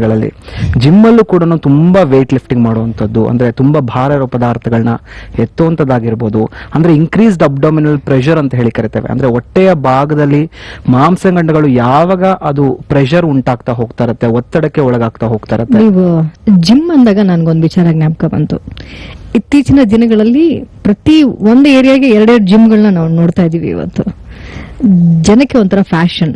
ಗಳಲ್ಲಿ ಜಿಮ್ಮಲ್ಲೂ ಕೂಡ ತುಂಬಾ ವೇಟ್ ಲಿಫ್ಟಿಂಗ್ ಮಾಡುವಂಥದ್ದು, ಅಂದ್ರೆ ತುಂಬಾ ಭಾರ ಇರೋ ಪದಾರ್ಥಗಳನ್ನ ಎತ್ತುವಂಥದ್ದಾಗಿರ್ಬೋದು. ಅಂದ್ರೆ ಇನ್ಕ್ರೀಸ್ಡ್ ಅಬ್ಡೋಮಿನಲ್ ಪ್ರೆಷರ್ ಅಂತ ಹೇಳಿ ಕರಿತೇವೆ. ಅಂದ್ರೆ ಹೊಟ್ಟೆಯ ಭಾಗದಲ್ಲಿ ಮಾಂಸಖಂಡಗಳು ಯಾವಾಗ ಅದು ಪ್ರೆಷರ್ ಉಂಟಾಗ್ತಾ ಹೋಗ್ತಾ ಇರತ್ತೆ, ಒತ್ತಡಕ್ಕೆ ಒಳಗಾಗ್ತಾ ಹೋಗ್ತಾ ಇರತ್ತೆ. ನೀವು ಜಿಮ್ ಅಂದಾಗ ನನ್ಗೊಂದು ವಿಚಾರ ಜ್ಞಾಪಕ ಬಂತು. ಇತ್ತೀಚಿನ ದಿನಗಳಲ್ಲಿ ಪ್ರತಿ ಒಂದು ಏರಿಯಾಗೆ ಎರಡೆರಡು ಜಿಮ್ಗಳನ್ನ ನಾವು ನೋಡ್ತಾ ಇದೀವಿ. ಇವತ್ತು ಜನಕ್ಕೆ ಒಂಥರ ಫ್ಯಾಷನ್,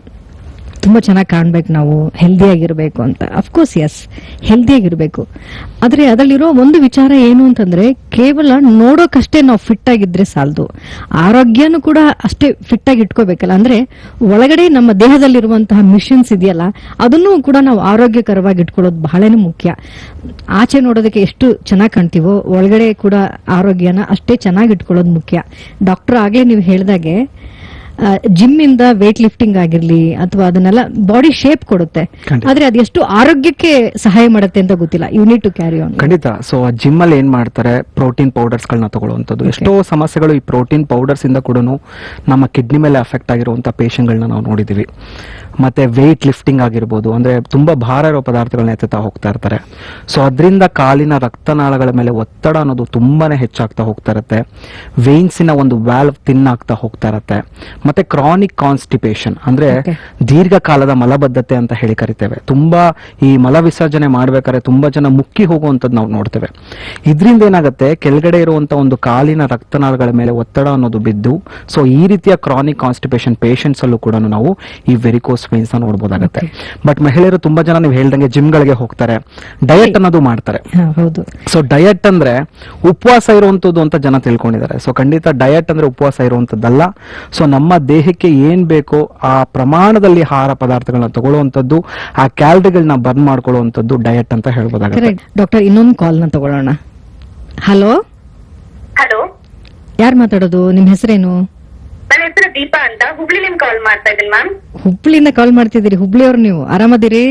ತುಂಬಾ ಚೆನ್ನಾಗಿ ಕಾಣ್ಬೇಕು, ನಾವು ಹೆಲ್ದಿ ಆಗಿರ್ಬೇಕು ಅಂತ. ಅಫ್ಕೋರ್ಸ್ ಎಸ್, ಹೆಲ್ದಿ ಆಗಿರ್ಬೇಕು. ಆದ್ರೆ ಅದರಲ್ಲಿರೋ ಒಂದು ವಿಚಾರ ಏನು ಅಂತಂದ್ರೆ, ಕೇವಲ ನೋಡೋಕಷ್ಟೇ ನಾವು ಫಿಟ್ ಆಗಿದ್ರೆ ಸಾಲದು, ಆರೋಗ್ಯನೂ ಕೂಡ ಅಷ್ಟೇ ಫಿಟ್ ಆಗಿ ಇಟ್ಕೋಬೇಕಲ್ಲ. ಅಂದ್ರೆ ಒಳಗಡೆ ನಮ್ಮ ದೇಹದಲ್ಲಿರುವಂತಹ ಮಿಷನ್ಸ್ ಇದೆಯಲ್ಲ, ಅದನ್ನು ಕೂಡ ನಾವು ಆರೋಗ್ಯಕರವಾಗಿ ಇಟ್ಕೊಳ್ಳೋದು ಬಹಳನೇ ಮುಖ್ಯ. ಆಚೆ ನೋಡೋದಕ್ಕೆ ಎಷ್ಟು ಚೆನ್ನಾಗಿ ಕಾಣ್ತೀವೋ, ಒಳಗಡೆ ಕೂಡ ಆರೋಗ್ಯನ ಅಷ್ಟೇ ಚೆನ್ನಾಗಿ ಇಟ್ಕೊಳ್ಳೋದು ಮುಖ್ಯ. ಡಾಕ್ಟರ್ ಆಗ್ಲೇ ನೀವು ಹೇಳ್ದಾಗೆ ಜಿಮ್ ಇಂದ ವೇಟ್ ಲಿಫ್ಟಿಂಗ್ ಆಗಿರ್ಲಿ ಅಥವಾ ಅದನ್ನೆಲ್ಲ ಬಾಡಿ ಶೇಪ್ ಕೊಡುತ್ತೆ, ಆದ್ರೆ ಅದು ಎಷ್ಟು ಆರೋಗ್ಯಕ್ಕೆ ಸಹಾಯ ಮಾಡುತ್ತೆ ಅಂತ ಗೊತ್ತಿಲ್ಲ. You need to carry on. ಖಂಡಿತ. ಸೊ ಜಿಮ್ ಅಲ್ಲಿ ಏನ್ ಮಾಡ್ತಾರೆ, ಪ್ರೋಟೀನ್ ಪೌಡರ್ಸ್ ಗಳನ್ನ ತಗೊಳ್ಳುವಂಥದ್ದು. ಎಷ್ಟೋ ಸಮಸ್ಯೆಗಳು ಈ ಪ್ರೋಟೀನ್ ಪೌಡರ್ಸ್ ಇಂದ ಕೂಡ ನಮ್ಮ ಕಿಡ್ನಿ ಮೇಲೆ ಅಫೆಕ್ಟ್ ಆಗಿರುವಂತಹ ಪೇಷಂಟ್ ಗಳನ್ನ ನಾವು ನೋಡಿದೀವಿ. ಮತ್ತೆ ವೇಟ್ ಲಿಫ್ಟಿಂಗ್ ಆಗಿರ್ಬೋದು, ಅಂದ್ರೆ ತುಂಬಾ ಭಾರ ಇರೋ ಪದಾರ್ಥಗಳನ್ನ ಎತ್ತುತ್ತಾ ಹೋಗ್ತಾ ಇರ್ತಾರೆ. ಸೊ ಅದರಿಂದ ಕಾಲಿನ ರಕ್ತನಾಳಗಳ ಮೇಲೆ ಒತ್ತಡ ಅನ್ನೋದು ತುಂಬಾನೇ ಹೆಚ್ಚಾಗ್ತಾ ಹೋಗ್ತಾ ಇರುತ್ತೆ. ವೇನ್ಸಿನ ಒಂದು ವ್ಯಾಲ್ವ್ ತಿನ್ನಾಗ್ತಾ ಹೋಗ್ತಾ ಇರತ್ತೆ. ಮತ್ತೆ ಕ್ರಾನಿಕ್ ಕಾನ್ಸ್ಟಿಪೇಷನ್ ಅಂದ್ರೆ ದೀರ್ಘಕಾಲದ ಮಲಬದ್ಧತೆ ಅಂತ ಹೇಳಿ ಕರಿತೇವೆ. ತುಂಬಾ ಈ ಮಲ ವಿಸರ್ಜನೆ ಮಾಡ್ಬೇಕಾದ್ರೆ ತುಂಬಾ ಜನ ಮುಕ್ಕಿ ಹೋಗುವಂತದ್ದು ನಾವು ನೋಡ್ತೇವೆ. ಇದರಿಂದ ಏನಾಗುತ್ತೆ, ಕೆಳಗಡೆ ಇರುವಂತ ಒಂದು ಕಾಲಿನ ರಕ್ತನಾಳಗಳ ಮೇಲೆ ಒತ್ತಡ ಅನ್ನೋದು ಬಿದ್ದು, ಸೊ ಈ ರೀತಿಯ ಕ್ರಾನಿಕ್ ಕಾನ್ಸ್ಟಿಪೇಷನ್ ಪೇಷಂಟ್ಸ್ ಅಲ್ಲೂ ಕೂಡ ನಾವು ಈ ವೆರಿಕೋಸ್ ವೇನ್ಸ್ ನೋಡಬಹುದಾಗುತ್ತೆ. ಬಟ್ ಮಹಿಳೆಯರು ತುಂಬಾ ಜನ ನೀವು ಹೇಳ್ದಂಗೆ ಜಿಮ್ ಗಳಿಗೆ ಹೋಗ್ತಾರೆ, ಡಯಟ್ ಅನ್ನೋದು ಮಾಡ್ತಾರೆ. ಸೊ ಡಯಟ್ ಅಂದ್ರೆ ಉಪವಾಸ ಇರುವಂತದ್ದು ಅಂತ ಜನ ತಿಳ್ಕೊಂಡಿದ್ದಾರೆ. ಸೊ ಖಂಡಿತ ಡಯಟ್ ಅಂದ್ರೆ ಉಪವಾಸ ಇರುವಂತದ್ದಲ್ಲ. ಸೊ ನಮ್ಮ ದೇಹಕ್ಕೆ ಏನ್ ಬೇಕೋ ಆ ಪ್ರಮಾಣದಲ್ಲಿ ಆಹಾರ ಪದಾರ್ಥಗಳನ್ನ ತಗೊಳ್ಳುವಂತದ್ದು, ಆ ಕ್ಯಾಲರಿಗಳನ್ನ ಬರ್ನ್ ಮಾಡ್ಕೊಳ್ಳುವಂತದ್ದು ಡಯಟ್ ಅಂತ ಹೇಳ್ಬೋದಾಗುತ್ತೆ. ಡಾಕ್ಟರ್, ಇನ್ನೊಂದು ಕಾಲ್ ನ ತಗೊಳ್ಳೋಣ. ಹಲೋ ಹಲೋ, ಯಾರು ಮಾತಾಡೋದು? ನಿಮ್ ಹೆಸರೇನು? ನನ್ನ ಹೆಸರು ದೀಪಾ ಅಂತ, ಹುಬ್ಳಿಲಿಂದ ಕಾಲ್ ಮಾಡ್ತಾ ಇದ್ದೀನಿ ಮ್ಯಾಮ್. ಹುಬ್ಳಿಯಿಂದ ಕಾಲ್ ಮಾಡ್ತಿದ್ದೀರಿ? ಹುಬ್ಳಿಯವ್ರು ನೀವು? ಆರಾಮದಿರಿ?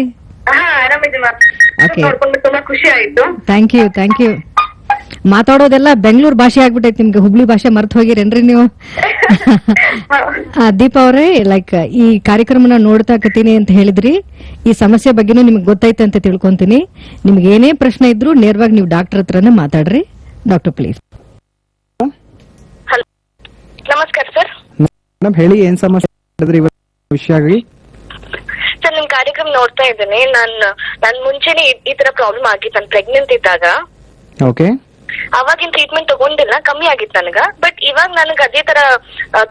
ಹಾ, ಆರಾಮಿದ್ದೀನಿ ಮ್ಯಾಮ್. Okay. ನೋಡ್ಕೊಂಡು ತುಂಬಾ ಖುಷಿ ಆಯ್ತು. Thank you, thank you. ಮಾತಾಡೋದೆಲ್ಲ ಬೆಂಗಳೂರು ಭಾಷೆ ಆಗ್ಬಿಟ್ಟೈತಿ ನಿಮ್ಗೆ, ಹುಬ್ಳಿ ಭಾಷೆ ಮರ್ತು ಹೋಗಿರೇನ್ರಿ ನೀವು? ದೀಪಾ ಅವರೇ, ಲೈಕ್ ಈ ಕಾರ್ಯಕ್ರಮನ ನೋಡ್ತಾ ಕತೀನಿ ಅಂತ ಹೇಳಿದ್ರಿ. ಈ ಸಮಸ್ಯೆ ಬಗ್ಗೆನೂ ನಿಮ್ಗೆ ಗೊತ್ತೈತೆ ಅಂತ ತಿಳ್ಕೊಂತೀನಿ. ನಿಮ್ಗೆ ಏನೇ ಪ್ರಶ್ನೆ ಇದ್ರು ನೇರವಾಗಿ ನೀವು ಡಾಕ್ಟರ್ ಹತ್ರನೇ ಮಾತಾಡ್ರಿ. Doctor please. ಹಲೋ, ನಮಸ್ಕಾರ ಸರ್. ಮೇಡಮ್ ಹೇಳಿ, ಏನ್ ಸಮಸ್ಯೆ ವಿಷಯ ಆಗಿ? ಸರ್, ನಿಮ್ ಕಾರ್ಯಕ್ರಮ ನೋಡ್ತಾ ಇದ್ದೇನೆ. ನಾನ್ ಮುಂಚೆನೆ ಈ ತರ ಪ್ರಾಬ್ಲಮ್ ಆಗಿತ್ತು. ನಾನು ಪ್ರೆಗ್ನೆಂಟ್ ಇದ್ದಾಗ. ಓಕೆ. ಅವಾಗಿನ ಟ್ರೀಟ್ಮೆಂಟ್ ತಗೊಂಡಿಲ್ಲ, ಕಮ್ಮಿ ಆಗಿತ್ತು ನನಗ. ಬಟ್ ಇವಾಗ ನನಗೆ ಅದೇ ತರ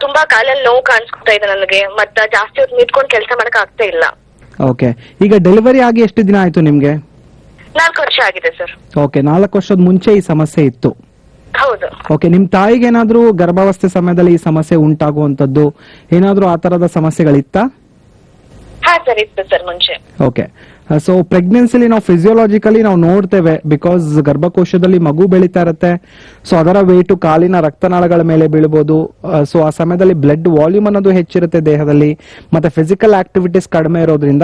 ತುಂಬಾ ಕಾಲಲ್ಲಿ ನೋವು ಕಾಣಿಸ್ಕೊತಾ ಇದೆ ನನಗೆ. ಮತ್ತ ಜಾಸ್ತಿ ಹೊತ್ತು ನಿಂತ್ಕೊಂಡು ಕೆಲಸ ಮಾಡಕ್ ಆಗ್ತಾ ಇಲ್ಲ. ಓಕೆ. ಈಗ ಡೆಲಿವರಿ ಆಗಿ ಎಷ್ಟು ದಿನ ಆಯ್ತು ನಿಮ್ಗೆ? 4 ವರ್ಷ ಆಗಿದೆ ಸರ್. ಓಕೆ. 4 ವರ್ಷದ ಮುಂಚೆ ಈ ಸಮಸ್ಯೆ ಇತ್ತು? ಹೌದು. ಓಕೆ. ನಿಮ್ ತಾಯಿಗೆ ಏನಾದ್ರೂ ಗರ್ಭಾವಸ್ಥೆ ಸಮಯದಲ್ಲಿ ಈ ಸಮಸ್ಯೆ ಉಂಟಾಗುವಂತದ್ದು ಏನಾದ್ರೂ ಆ ತರದ ಸಮಸ್ಯೆಗಳಿತ್ತಾ? ಹಾ ಸರ್, ಇತ್ತು ಸರ್ ಮುಂಚೆ. ಓಕೆ. ಸೊ ಪ್ರೆಗ್ನೆನ್ಸಿಲಿ ನಾವು ಫಿಸಿಯೋಲಾಜಿಕಲಿ ನಾವು ನೋಡ್ತೇವೆ, ಬಿಕಾಸ್ ಗರ್ಭಕೋಶದಲ್ಲಿ ಮಗು ಬೆಳೀತಾ ಇರುತ್ತೆ. ಸೊ ಅದರ ವೇಟು ಕಾಲಿನ ರಕ್ತನಾಳಗಳ ಮೇಲೆ ಬೀಳ್ಬೋದು. ಸೊ ಆ ಸಮಯದಲ್ಲಿ ಬ್ಲಡ್ ವಾಲ್ಯೂಮ್ ಅನ್ನೋದು ಹೆಚ್ಚಿರುತ್ತೆ ದೇಹದಲ್ಲಿ, ಮತ್ತೆ ಫಿಸಿಕಲ್ ಆಕ್ಟಿವಿಟೀಸ್ ಕಡಿಮೆ ಇರೋದ್ರಿಂದ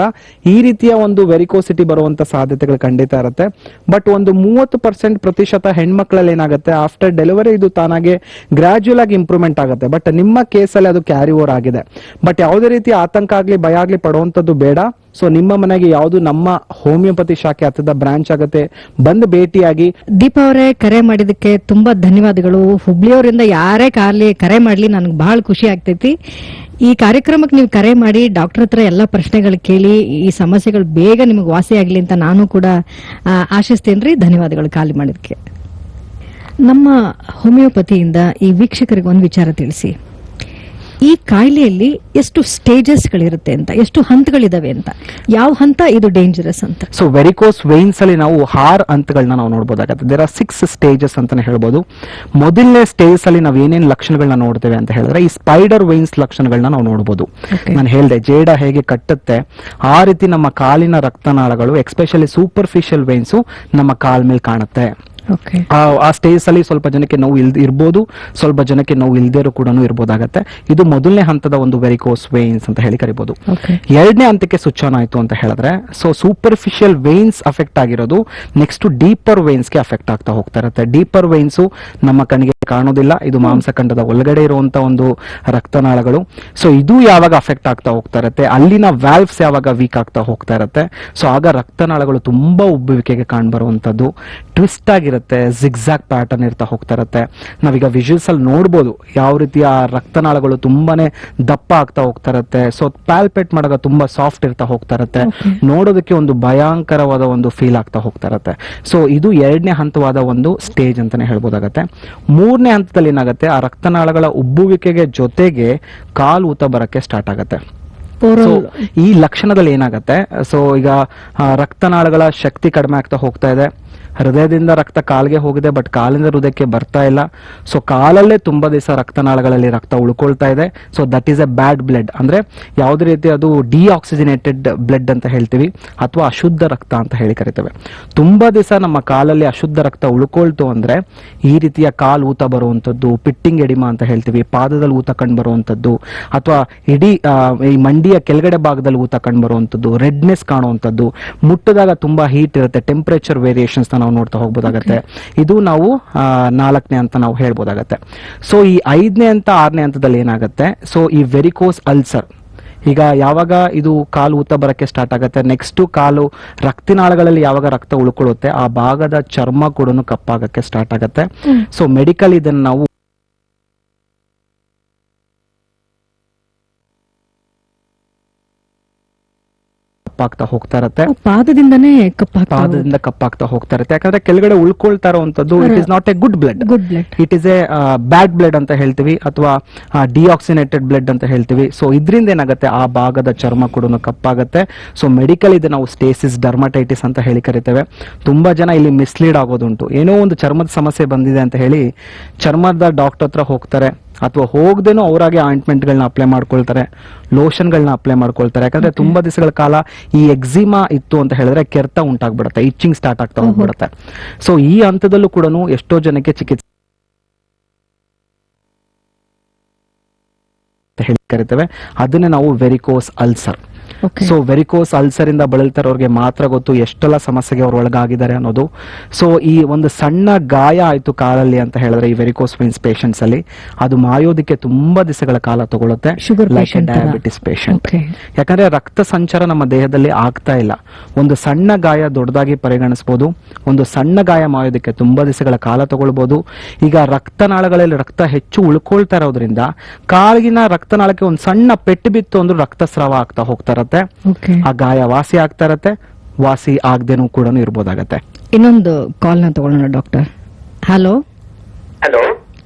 ಈ ರೀತಿಯ ಒಂದು ವೆರಿಕೋಸಿಟಿ ಬರುವಂತ ಸಾಧ್ಯತೆಗಳು ಖಂಡಿತ ಇರುತ್ತೆ. ಬಟ್ ಒಂದು 30% ಹೆಣ್ಮಕ್ಳಲ್ಲಿ ಏನಾಗುತ್ತೆ, ಆಫ್ಟರ್ ಡೆಲಿವರಿ ಇದು ತಾನಾಗೆ ಗ್ರಾಜುಯಲ್ ಆಗಿ ಇಂಪ್ರೂವ್ಮೆಂಟ್ ಆಗುತ್ತೆ. ಬಟ್ ನಿಮ್ಮ ಕೇಸಲ್ಲಿ ಅದು ಕ್ಯಾರಿ ಓವರ್ ಆಗಿದೆ. ಬಟ್ ಯಾವುದೇ ರೀತಿ ಆತಂಕ ಆಗ್ಲಿ ಭಯ ಆಗ್ಲಿ ಪಡುವಂತದ್ದು ಬೇಡ. ಸೊ ನಿಮ್ಮ ಮನೆಗೆ ಯಾವುದು ನಮ್ಮ ಹೋಮಿಯೋಪತಿ ಶಾಖೆ ಹತ್ತದ ಬ್ರಾಂಚ್ ಆಗುತ್ತೆ, ಬಂದು ಭೇಟಿಯಾಗಿ. ದೀಪಾ ಅವರೇ, ಕರೆ ಮಾಡಿದಕ್ಕೆ ತುಂಬಾ ಧನ್ಯವಾದಗಳು. ಹುಬ್ಳಿಯವರಿಂದ ಯಾರೇ ಕರೆ ಮಾಡ್ಲಿ, ನನಗೆ ಬಹಳ ಖುಷಿ ಆಗ್ತೈತಿ. ಈ ಕಾರ್ಯಕ್ರಮಕ್ಕೆ ನೀವು ಕರೆ ಮಾಡಿ ಡಾಕ್ಟರ್ ಹತ್ರ ಎಲ್ಲ ಪ್ರಶ್ನೆಗಳು ಕೇಳಿ ಈ ಸಮಸ್ಯೆಗಳು ಬೇಗ ನಿಮಗೆ ವಾಸಿ ಆಗ್ಲಿ ಅಂತ ನಾನು ಕೂಡ ಆಶಿಸ್ತೇನ್ರಿ. ಧನ್ಯವಾದಗಳು ಕಾಲ್ ಮಾಡಿದಕ್ಕೆ. ನಮ್ಮ ಹೋಮಿಯೋಪತಿಯಿಂದ ಈ ವೀಕ್ಷಕರಿಗೆ ಒಂದು ವಿಚಾರ ತಿಳಿಸಿ. ಈ ಕಾಯಿಲೆಯಲ್ಲಿ ಎಷ್ಟು ಸ್ಟೇಜಸ್ಗಳಿರುತ್ತೆ ಅಂತ, ಎಷ್ಟು ಹಂತಗಳಿದಾವೆ ಅಂತ, ಯಾವ ಹಂತ ಇದು ಡೇಂಜರಸ್ ಅಂತ? ಸೊ ವೆರಿಕೋಸ್ ವೇನ್ಸ್ ಅಲ್ಲಿ ನಾವು 6 ಹಂತಗಳನ್ನ ನಾವು ನೋಡಬಹುದಾಗುತ್ತೆ. ದೇರ್ ಆರ್ 6 ಸ್ಟೇಜಸ್ ಅಂತಾನೆ ಹೇಳ್ಬೋದು. ಮೊದಲನೇ ಸ್ಟೇಜ್ ಅಲ್ಲಿ ನಾವು ಏನೇನ್ ಲಕ್ಷಣಗಳನ್ನ ನೋಡ್ತೇವೆ ಅಂತ ಹೇಳಿದ್ರೆ, ಈ ಸ್ಪೈಡರ್ ವೇನ್ಸ್ ಲಕ್ಷಣಗಳನ್ನ ನಾವು ನೋಡಬಹುದು. ನಾನು ಹೇಳಿದೆ, ಜೇಡ ಹೇಗೆ ಕಟ್ಟುತ್ತೆ ಆ ರೀತಿ ನಮ್ಮ ಕಾಲಿನ ರಕ್ತನಾಳಗಳು, ಎಕ್ಸ್ಪೆಷಲಿ ಸೂಪರ್ಫಿಷಿಯಲ್ ವೇನ್ಸ್ ನಮ್ಮ ಕಾಲ್ ಮೇಲೆ ಕಾಣುತ್ತೆ. ಓಕೆ. ಆ ಸ್ಟೇಜ್ ಅಲ್ಲಿ ಸ್ವಲ್ಪ ಜನಕ್ಕೆ ನೋವು ಇರ್ಬೋದು, ಸ್ವಲ್ಪ ಜನಕ್ಕೆ ನೋವು ಇಲ್ದೇರು ಕೂಡ ಇರ್ಬೋದಾಗತ್ತೆ. ಇದು ಮೊದಲನೇ ಹಂತದ ಒಂದು ವೆರಿಕೋಸ್ ವೇನ್ಸ್ ಅಂತ ಹೇಳಿ ಕರಿಬಹುದು. ಎರಡನೇ ಹಂತಕ್ಕೆ ಸ್ವಿಚ್ ಆನ್ ಆಯ್ತು ಅಂತ ಹೇಳಿದ್ರೆ, ಸೊ ಸೂಪರ್ಫಿಷಿಯಲ್ ವೇನ್ಸ್ ಅಫೆಕ್ಟ್ ಆಗಿರೋದು ನೆಕ್ಸ್ಟ್ ಡೀಪರ್ ವೇನ್ಸ್ ಗೆ ಅಫೆಕ್ಟ್ ಆಗ್ತಾ ಹೋಗ್ತಾ ಇರುತ್ತೆ. ಡೀಪರ್ ವೇನ್ಸ್ ನಮ್ಮ ಕಣ್ಣಿಗೆ ಕಾಣೋದಿಲ್ಲ, ಇದು ಮಾಂಸಖಂಡದ ಒಳಗಡೆ ಇರುವಂತ ಒಂದು ರಕ್ತನಾಳಗಳು. ಸೊ ಇದು ಯಾವಾಗ ಅಫೆಕ್ಟ್ ಆಗ್ತಾ ಹೋಗ್ತಾ ಇರುತ್ತೆ, ಅಲ್ಲಿನ ವ್ಯಾಲ್ವ್ಸ್ ಯಾವಾಗ ವೀಕ್ ಆಗ್ತಾ ಹೋಗ್ತಾ ಇರುತ್ತೆ, ಸೊ ಆಗ ರಕ್ತನಾಳಗಳು ತುಂಬಾ ಉಬ್ಬುವಿಕೆಗೆ ಕಾಣ್ಬರುವಂತದ್ದು, ಟ್ವಿಸ್ಟ್ ಆಗಿರುತ್ತೆ, ಜಿಗ್ಜಾಗ್ ಪ್ಯಾಟರ್ನ್ ಇರ್ತಾ ಹೋಗ್ತಾ ಇರುತ್ತೆ. ನಾವೀಗ ವಿಜುವಲ್ಸ್ ಅಲ್ಲಿ ನೋಡ್ಬೋದು ಯಾವ ರೀತಿ ಆ ರಕ್ತನಾಳಗಳು ತುಂಬಾನೇ ದಪ್ಪ ಆಗ್ತಾ ಹೋಗ್ತಾ ಇರುತ್ತೆ. ಸೊ ಪ್ಯಾಲ್ಪೇಟ್ ಮಾಡಿದಾಗ ತುಂಬಾ ಸಾಫ್ಟ್ ಇರ್ತಾ ಹೋಗ್ತಾ ಇರುತ್ತೆ, ನೋಡೋದಕ್ಕೆ ಒಂದು ಭಯಂಕರವಾದ ಒಂದು ಫೀಲ್ ಆಗ್ತಾ ಹೋಗ್ತಾ ಇರುತ್ತೆ. ಸೊ ಇದು ಎರಡನೇ ಹಂತವಾದ ಒಂದು ಸ್ಟೇಜ್ ಅಂತಾನೆ ಹೇಳ್ಬೋದಾಗತ್ತೆ. ಮೂರನೇ ಹಂತದಲ್ಲಿ ಏನಾಗುತ್ತೆ, ಆ ರಕ್ತನಾಳಗಳ ಉಬ್ಬುವಿಕೆಗೆ ಜೊತೆಗೆ ಕಾಲು ಊತ ಬರಕ್ಕೆ ಸ್ಟಾರ್ಟ್ ಆಗುತ್ತೆ. ಸೊ ಈ ಲಕ್ಷಣದಲ್ಲಿ ಏನಾಗುತ್ತೆ, ಸೊ ಈಗ ರಕ್ತನಾಳಗಳ ಶಕ್ತಿ ಕಡಿಮೆ ಆಗ್ತಾ ಹೋಗ್ತಾ ಇದೆ, ಹೃದಯದಿಂದ ರಕ್ತ ಕಾಲ್ಗೆ ಹೋಗಿದೆ ಬಟ್ ಕಾಲಿಂದ ಹೃದಯಕ್ಕೆ ಬರ್ತಾ ಇಲ್ಲ. ಸೊ ಕಾಲಲ್ಲೇ ತುಂಬಾ ದಿವಸ ರಕ್ತನಾಳಗಳಲ್ಲಿ ರಕ್ತ ಉಳ್ಕೊಳ್ತಾ ಇದೆ. So that is a bad blood, ಅಂದ್ರೆ ಯಾವುದೇ ರೀತಿ ಅದು ಡಿಆಕ್ಸಿಜನೇಟೆಡ್ ಬ್ಲಡ್ ಅಂತ ಹೇಳ್ತೀವಿ ಅಥವಾ ಅಶುದ್ಧ ರಕ್ತ ಅಂತ ಹೇಳಿ ಕರಿತೇವೆ. ತುಂಬಾ ದಿವಸ ನಮ್ಮ ಕಾಲಲ್ಲಿ ಅಶುದ್ಧ ರಕ್ತ ಉಳ್ಕೊಳ್ತು ಅಂದ್ರೆ ಈ ರೀತಿಯ ಕಾಲು ಊತ ಬರುವಂತದ್ದು, ಪಿಟ್ಟಿಂಗ್ ಎಡಿಮಾ ಅಂತ ಹೇಳ್ತೀವಿ, ಪಾದದಲ್ಲಿ ಊತ ಕಂಡು ಬರುವಂತದ್ದು, ಅಥವಾ ಇಡೀ ಈ ಮಂಡಿಯ ಕೆಳಗಡೆ ಭಾಗದಲ್ಲಿ ಊತ ಕಂಡು ಬರುವಂತದ್ದು, ರೆಡ್ನೆಸ್ ಕಾಣುವಂತದ್ದು, ಮುಟ್ಟದಾಗ ತುಂಬಾ ಹೀಟ್ ಇರುತ್ತೆ, ಟೆಂಪರೇಚರ್ ವೇರಿಯೇಷನ್ಸ್ ನಾವು ನೋಡ್ತಾ ಹೋಗ್ಬೋದಾಗತ್ತೆ. ಇದು ನಾವು 4ನೇ ಅಂತ ನಾವು ಹೇಳ್ಬೋದಾಗತ್ತೆ. ಸೊ ಈ 5ನೇ ಹಂತ 6ನೇ ಹಂತದಲ್ಲಿ ಏನಾಗುತ್ತೆ, ಸೊ ಈ ವೆರಿಕೋಸ್ ಅಲ್ಸರ್ ಈಗ ಯಾವಾಗ ಇದು ಕಾಲು ಊತ ಬರಕ್ಕೆ ಸ್ಟಾರ್ಟ್ ಆಗುತ್ತೆ, ನೆಕ್ಸ್ಟ್ ಕಾಲು ರಕ್ತನಾಳಗಳಲ್ಲಿ ಯಾವಾಗ ರಕ್ತ ಉಳ್ಕೊಳ್ಳುತ್ತೆ ಆ ಭಾಗದ ಚರ್ಮ ಕೂಡ ಕಪ್ಪಾಗಕ್ಕೆ ಸ್ಟಾರ್ಟ್ ಆಗುತ್ತೆ. ಸೊ ಮೆಡಿಕಲ್ ಇದನ್ನ ನಾವು ಕಪ್ಪಾಗ್ತಾ ಹೋಗ್ತಾ ಇರುತ್ತೆ, ಪಾದದಿಂದನೇ ಪಾದದಿಂದ ಕಪ್ಪಾಗ್ತಾ ಹೋಗ್ತಾ ಇರುತ್ತೆ. ಯಾಕಂದ್ರೆ ಕೆಳಗಡೆ ಉಳ್ಕೊಳ್ತಾ ಇರುವಂತದ್ದು it is not A good blood, it is a bad blood ಅಂತ ಹೇಳ್ತೀವಿ ಅಥವಾ ಡಿಆಕ್ಸಿನೇಟೆಡ್ ಬ್ಲಡ್ ಅಂತ ಹೇಳ್ತೀವಿ. ಸೊ ಇದರಿಂದ ಏನಾಗುತ್ತೆ, ಆ ಭಾಗದ ಚರ್ಮ ಕೂಡ ಕಪ್ಪಾಗುತ್ತೆ. ಸೊ ಮೆಡಿಕಲ್ ಇದು ನಾವು ಸ್ಟೇಸಿಸ್ ಡರ್ಮಟೈಟಿಸ್ ಅಂತ ಹೇಳಿ ಕರಿತೇವೆ. ತುಂಬಾ ಜನ ಇಲ್ಲಿ ಮಿಸ್ಲೀಡ್ ಆಗೋದುಂಟು, ಏನೋ ಒಂದು ಚರ್ಮದ ಸಮಸ್ಯೆ ಬಂದಿದೆ ಅಂತ ಹೇಳಿ ಚರ್ಮದ ಡಾಕ್ಟರ್ ಹತ್ರ ಹೋಗ್ತಾರೆ, ಅಥವಾ ಹೋಗದೇನೋ ಅವರಾಗೆ ಆಯಿಂಟ್ಮೆಂಟ್ಗಳನ್ನ ಅಪ್ಲೈ ಮಾಡ್ಕೊಳ್ತಾರೆ, ಲೋಷನ್ಗಳನ್ನ ಅಪ್ಲೈ ಮಾಡ್ಕೊಳ್ತಾರೆ. ಯಾಕಂದ್ರೆ ತುಂಬಾ ದಿವಸಗಳ ಕಾಲ ಈ ಎಕ್ಸಿಮಾ ಇತ್ತು ಅಂತ ಹೇಳಿದ್ರೆ ಕೆರೆತ ಉಂಟಾಗ್ಬಿಡುತ್ತೆ, ಇಚ್ಚಿಂಗ್ ಸ್ಟಾರ್ಟ್ ಆಗ್ತಾ ಹೋಗ್ಬಿಡುತ್ತೆ. ಸೊ ಈ ಹಂತದಲ್ಲೂ ಕೂಡ ಎಷ್ಟೋ ಜನಕ್ಕೆ ಚಿಕಿತ್ಸೆ ಹೇಳಿ ಕರಿತೇವೆ. ಅದನ್ನೇ ನಾವು varicose ulcer. So varicose ulcer ಇಂದ ಬಳಲ್ತಾರವ್ರಿಗೆ ಮಾತ್ರ ಗೊತ್ತು ಎಷ್ಟೆಲ್ಲ ಸಮಸ್ಯೆಗೆ ಅವ್ರು ಒಳಗಾಗಿದ್ದಾರೆ ಅನ್ನೋದು. ಸೊ ಈ ಒಂದು ಸಣ್ಣ ಗಾಯ ಆಯ್ತು ಕಾಲಲ್ಲಿ ಅಂತ ಹೇಳಿದ್ರೆ ಈ ವೆರಿಕೋಸ್ ವೈನ್ಸ್ ಪೇಷಂಟ್ಸ್ ಅಲ್ಲಿ ಅದು ಮಾಯೋದಕ್ಕೆ ತುಂಬಾ ದಿವಸಗಳ ಕಾಲ ತಗೊಳುತ್ತೆ, ಲೈಕ್ ಡಯಾಬಿಟಿಸ್ ಪೇಷಂಟ್. ಯಾಕಂದ್ರೆ ರಕ್ತ ಸಂಚಾರ ನಮ್ಮ ದೇಹದಲ್ಲಿ ಆಗ್ತಾ ಇಲ್ಲ. ಒಂದು ಸಣ್ಣ ಗಾಯ ದೊಡ್ಡದಾಗಿ ಪರಿಗಣಿಸಬಹುದು, ಒಂದು ಸಣ್ಣ ಗಾಯ ಮಾಯೋದಕ್ಕೆ ತುಂಬಾ ದಿವಸಗಳ ಕಾಲ ತಗೊಳ್ಬಹುದು. ಈಗ ರಕ್ತನಾಳಗಳಲ್ಲಿ ರಕ್ತ ಹೆಚ್ಚು ಉಳ್ಕೊಳ್ತಾ ಇರೋದ್ರಿಂದ ಕಾಲಿನ ರಕ್ತನಾಳಕ್ಕೆ ಒಂದು ಸಣ್ಣ ಪೆಟ್ಟು ಬಿತ್ತು ಅಂದ್ರೆ ರಕ್ತಸ್ರಾವ ಆಗ್ತಾ ಹೋಗ್ತಾ ಇರತ್ತೆ, ಆ ಗಾಯ ವಾಸಿ ಆಗ್ತಾ ಇರತ್ತೆ, ವಾಸಿ ಆಗದೇನೂ ಕೂಡ ಇರ್ಬೋದಾಗತ್ತೆ. ಇನ್ನೊಂದು ಕಾಲ್ ನ ತಗೊಳ್ಳೋಣ ಡಾಕ್ಟರ್. ಹಲೋ ಹಲೋ,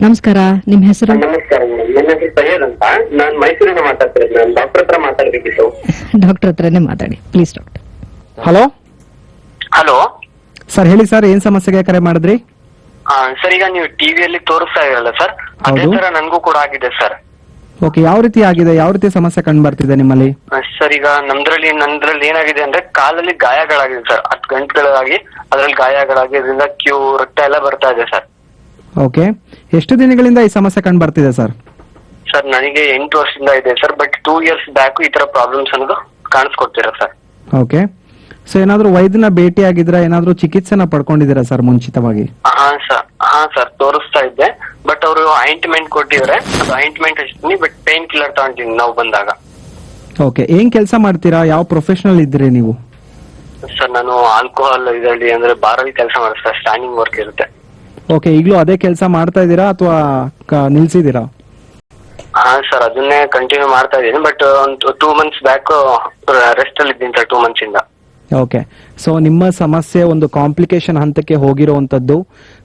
ನಮಸ್ಕಾರ, ನಿಮ್ ಹೆಸರು? ನಮಸ್ಕಾರ, ನನ್ನ ಹೆಸರು ಸೈಯದ್ ಅಂತ, ನಾನು ಮೈಸೂರಿಂದ ಮಾತಾಡ್ತಿರೋದು. ನಾನು ಡಾಕ್ಟರ್ ಹತ್ರ ಮಾತಾಡ್ಬೇಕಿತ್ತು. ಡಾಕ್ಟರ್ ಹತ್ರನೇ ಮಾತಾಡಿ please doctor. Hello hello sir, ಹೇಳಿ ಸರ್, ಏನ್ ಸಮಸ್ಯೆಗೆ ಕರೆ ಮಾಡಿದ್ರಿ? ಸರ್, ಈಗ ನೀವು ಟಿವಿಯಲ್ಲಿ ತೋರಿಸ್ತಾ ಇರಲ್ಲ ಸರ್, ಅದೇ ತರ ನನ್ಗೂ ಕೂಡ ಆಗಿದೆ ಸರ್. ಓಕೆ, ಯಾವ ರೀತಿ ಆಗಿದೆ, ಯಾವ ರೀತಿ ಸಮಸ್ಯೆ ಕಂಡು ಬರ್ತಿದೆ ನಿಮ್ಮಲ್ಲಿ? ಸರ್, ಈಗ ನಂದ್ರಲ್ಲಿ ಏನಾಗಿದೆ ಅಂದ್ರೆ ಕಾಲಲ್ಲಿ ಗಾಯಗಳಾಗಿದೆ ಸರ್, 10 ಗಂಟೆಗಳಾಗಿ ಅದ್ರಲ್ಲಿ ಗಾಯಗಳಾಗಿ ಅದರಿಂದ ರಕ್ತ ಎಲ್ಲ ಬರ್ತಾ ಇದೆ ಸರ್. ಓಕೆ, ಎಷ್ಟು ದಿನಗಳಿಂದ ಈ ಸಮಸ್ಯೆ ಕಂಡು ಬರ್ತಿದೆ ಸರ್? ಸರ್, ನನಗೆ 8 ವರ್ಷದಿಂದ ಇದೆ ಸರ್, ಬಟ್ 2 years ಬ್ಯಾಕ್ ಈ ತರ ಪ್ರಾಬ್ಲಮ್ಸ್ ಅನ್ನೋದು ಕಾಣಿಸ್ಕೊಡ್ತೀರಾ ಸರ್. ಓಕೆ, ಸೊ ಏನಾದ್ರೂ ವೈದ್ಯನ ಭೇಟಿ ಆಗಿದ್ರಾ, ಏನಾದ್ರೂ ಚಿಕಿತ್ಸೆನ ಪಡ್ಕೊಂಡಿದ್ದೀರಾ ಸರ್ ಮುಂಚಿತವಾಗಿ? ಹಾ ಸರ್, ತೋರಿಸ್ತಾ ಇದ್ದೆ, ಬಟ್ ಅವರು ಆಯಿಂಟ್ಮೆಂಟ್ ಕೊಟ್ಟಿದ್ರೆ ಅದು ಆಯಿಂಟ್ಮೆಂಟ್ ಹಚ್ತೀನಿ, ಬಟ್ ಪೇನ್ ಕಿಲ್ಲರ್ ತಗೊಂತೀನಿ ನಾವು ಬಂದಾಗ. ಓಕೆ, ಏನ್ ಕೆಲಸ ಮಾಡ್ತೀರಾ, ಯಾವ ಪ್ರೊಫೆಷನಲ್ ಇದ್ದೀರಿ ನೀವು? ಸರ್, ನಾನು ಆಲ್ಕೋಹಾಲ್ ಇದರಲ್ಲಿ ಅಂದ್ರೆ ಬಾರಲ್ಲಿ ಕೆಲಸ ಮಾಡಿಸ್ತಾ, ಸ್ಟ್ಯಾಂಡಿಂಗ್ ವರ್ಕ್ ಇರುತ್ತೆ. ಓಕೆ, ಈಗಲೂ ಅದೇ ಕೆಲಸ ಮಾಡ್ತಾ ಇದ್ದೀರಾ ಅಥವಾ ನಿಲ್ಸಿದ್ದೀರಾ? ಹಾ ಸರ್, ಅದನ್ನೇ ಕಂಟಿನ್ಯೂ ಮಾಡ್ತಾ ಇದ್ದೀನಿ, ಬಟ್ ಒಂದು 2 months ಬ್ಯಾಕ್ ರೆಸ್ಟ್ ಅಲ್ಲಿ ಇದ್ದೀನಿ ಸರ್, 2 months ಇಂದ. ಓಕೆ, ಸೊ ನಿಮ್ಮ ಸಮಸ್ಯೆ ಒಂದು ಕಾಂಪ್ಲಿಕೇಶನ್ ಹಂತಕ್ಕೆ ಹೋಗಿರುವಂತದ್ದು.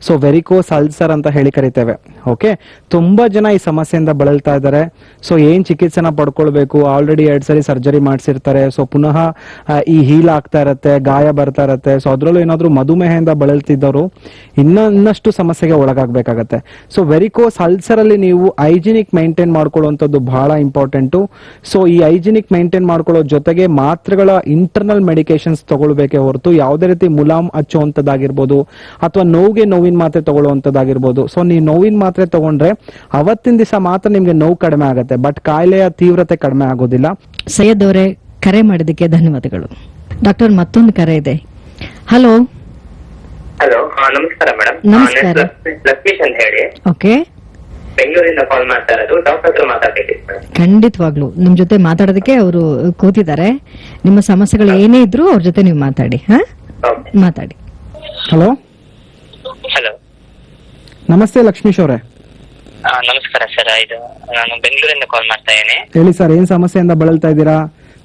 ಸೊ ವೆರಿಕೋಸ್ ಅಲ್ಸರ್ ಅಂತ ಹೇಳಿ ಕರಿತೇವೆ. ಓಕೆ, ತುಂಬಾ ಜನ ಈ ಸಮಸ್ಯೆಯಿಂದ ಬಳಲ್ತಾ ಇದ್ದಾರೆ. ಸೊ ಏನ್ ಚಿಕಿತ್ಸೆನ ಪಡ್ಕೊಳ್ಬೇಕು, ಆಲ್ರೆಡಿ 2 ಸರಿ ಸರ್ಜರಿ ಮಾಡಿಸಿರ್ತಾರೆ. ಸೊ ಪುನಃ ಈ ಹೀಲ್ ಆಗ್ತಾ ಇರತ್ತೆ, ಗಾಯ ಬರ್ತಾ ಇರತ್ತೆ. ಸೊ ಅದ್ರಲ್ಲೂ ಏನಾದ್ರು ಮಧುಮೇಹದಿಂದ ಬಳಲ್ತಿದ್ದವರು ಇನ್ನಷ್ಟು ಸಮಸ್ಯೆಗೆ ಒಳಗಾಗಬೇಕಾಗತ್ತೆ. ಸೊ ವೆರಿಕೋಸ್ ಅಲ್ಸರ್ ಅಲ್ಲಿ ನೀವು ಹೈಜಿನಿಕ್ ಮೈಂಟೈನ್ ಮಾಡ್ಕೊಳ್ಳುವಂಥದ್ದು ಬಹಳ ಇಂಪಾರ್ಟೆಂಟು. ಸೊ ಈ ಹೈಜಿನಿಕ್ ಮೈಂಟೈನ್ ಮಾಡ್ಕೊಳ್ಳೋ ಜೊತೆಗೆ ಮಾತ್ರೆಗಳ ಇಂಟರ್ನಲ್ ಮೆಡಿಕೇಶನ್ಸ್ ತಗೊಳ್ಬೇಕೆ ಹೊರತು ಯಾವುದೇ ರೀತಿ ಮುಲಾಮ್ ಹಚ್ಚುವಂತದ್ದಾಗಿರ್ಬೋದು ಅಥವಾ ನೋವಿನ ಮಾತ್ರೆ ತಗೊಳ್ಳುವಂತದ್ದಾಗಿರ್ಬೋದು. ಸೊ ನೀವು ನೋವಿನ ಮಾತ್ರೆ ತಗೊಂಡ್ರೆ ಅವತ್ತಿನ ದಿವಸ ಮಾತ್ರ ನಿಮ್ಗೆ ನೋವು ಕಡಿಮೆ ಆಗುತ್ತೆ, ಬಟ್ ಕಾಯಿಲೆಯ ತೀವ್ರತೆ ಕಡಿಮೆ ಆಗೋದಿಲ್ಲ. ಸೈಯದ್ ಅವರೇ, ಕರೆ ಮಾಡಿದ್ದಕ್ಕೆ ಧನ್ಯವಾದಗಳು. ಡಾಕ್ಟರ್, ಮತ್ತೊಂದು ಕರೆ ಇದೆ. ಹಲೋ. ಹಲೋ, ನಮಸ್ಕಾರ ಮೇಡಮ್. ನಮಸ್ಕಾರ. ಲಕ್ಷ್ಮೀಶ್ ಅಂತ ಹೇಳಿ ಓಕೆ, ಬೆಂಗಳೂರಿಂದ ಕಾಲ್ ಮಾಡ್ತಾ ಇರೋದು. ಡಾಕ್ಟರ್ ಹತ್ರ ಮಾತಾಡ್ಬೇಕಿತ್ತು ಮೇಡಮ್. ಖಂಡಿತವಾಗ್ಲು ನಿಮ್ ಜೊತೆ ಮಾತಾಡೋದಕ್ಕೆ ಅವರು ಕೂತಿದ್ದಾರೆ. ನಿಮ್ಮ ಸಮಸ್ಯೆಗಳು ಏನೇ ಇದ್ರು ಅವ್ರ ಜೊತೆ ನೀವು ಮಾತಾಡಿ. ಓಕೆ. ಮಾತಾಡಿ. ಹಲೋ, ಹಲೋ, ನಮಸ್ತೆ ಲಕ್ಷ್ಮೀಶ್ ಅವರೇ. ನಮಸ್ಕಾರ ಸರ್. ಇದು ನಾನು ಬೆಂಗಳೂರಿಂದ ಕಾಲ್ ಮಾಡ್ತಾ ಇದ್ದೀನಿ. ಹೇಳಿ ಸರ್, ಏನ್ ಸಮಸ್ಯೆಯಿಂದ ಬಳಲ್ತಾ ಇದ್ದೀರಾ?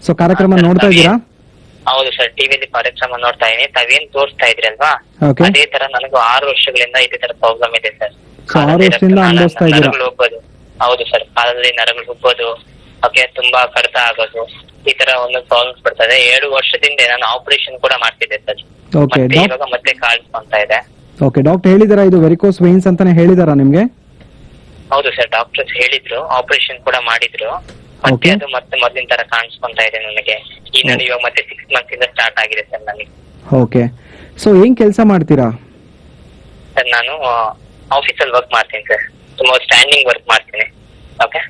ಸೊ ಕಾರ್ಯಕ್ರಮ ನೋಡ್ತಾ ಇದ್ದೀರಾ? ಹೌದು ಸರ್, ಟಿವಿಯಲ್ಲಿ ಕಾರ್ಯಕ್ರಮ ನೋಡ್ತಾ ಇದೀನಿ. ತಾವೇನ್ ತೋರಿಸ್ತಾ ಇದ್ರಲ್ವಾ, Okay. ಅದೇ ತರ ನನಗೂ 6 ವರ್ಷಗಳಿಂದ ಇದೇ ತರ ಪ್ರಾಬ್ಲಮ್ ಇದೆ ಸರ್. So, 6 ವರ್ಷದಿಂದ ಅನುಭವಿಸ್ತಾ ಇದ್ದೀರಾ? ನರಗಳು ಹೋಗೋದು. ಹೌದು ಸರ್, ಕಾಲದಲ್ಲಿ ನರಗಳು ಹೋಗೋದು, ಓಕೆ, ತುಂಬಾ ಕಡಿತ ಆಗೋದು, ಈ ತರ ಒಂದು ಪ್ರಾಬ್ಲಮ್ಸ್ ಬರ್ತದೆ. 7 ವರ್ಷದಿಂದ ನಾನು ಆಪರೇಷನ್ ಕೂಡ ಮಾಡ್ತಿದ್ದೆ ಸರ್. Okay, ಮತ್ತೆ ಇವಾಗ ಮತ್ತೆ ಕಾಣಿಸ್ಕೊಂತಾ ಇದೆ. ಓಕೆ, ಡಾಕ್ಟರ್ ಹೇಳಿದಾರಾ ಇದು ವೆರಿಕೋಸ್ ವೇನ್ಸ್ ಅಂತಾನೆ ಹೇಳಿದಾರಾ ನಿಮ್ಗೆ? ಹೌದು ಸರ್, ಡಾಕ್ಟರ್ಸ್ ಹೇಳಿದ್ರು, ಆಪರೇಷನ್ ಕೂಡ ಮಾಡಿದ್ರು. ಮತ್ತೆ Okay. ಅದು ಮತ್ತೆ ಮೊದಲಿನ ತರ ಕಾಣಿಸ್ಕೊಂತಾ ಇದೆ ನನಗೆ. ಈ ನಾನು ಇವಾಗ ಮತ್ತೆ 6 ಮಂತ್ಸ್ ಇಂದ ಸ್ಟಾರ್ಟ್ ಆಗಿದೆ ಸರ್ ನನಗೆ. ಓಕೆ, ಸೊ ಏನ್ ಕೆಲಸ ಮಾಡ್ತೀರಾ? ಸರ್ ನಾನು ಆಫೀಸಲ್ಲಿ ವರ್ಕ್ ಮಾಡ್ತೀನಿ ಸರ್. ತುಂಬಾ ಸ್ಟ್ಯಾಂಡಿಂಗ್ ವರ್ಕ್ ಮಾಡ್ತೀನಿ. ಓಕೆ.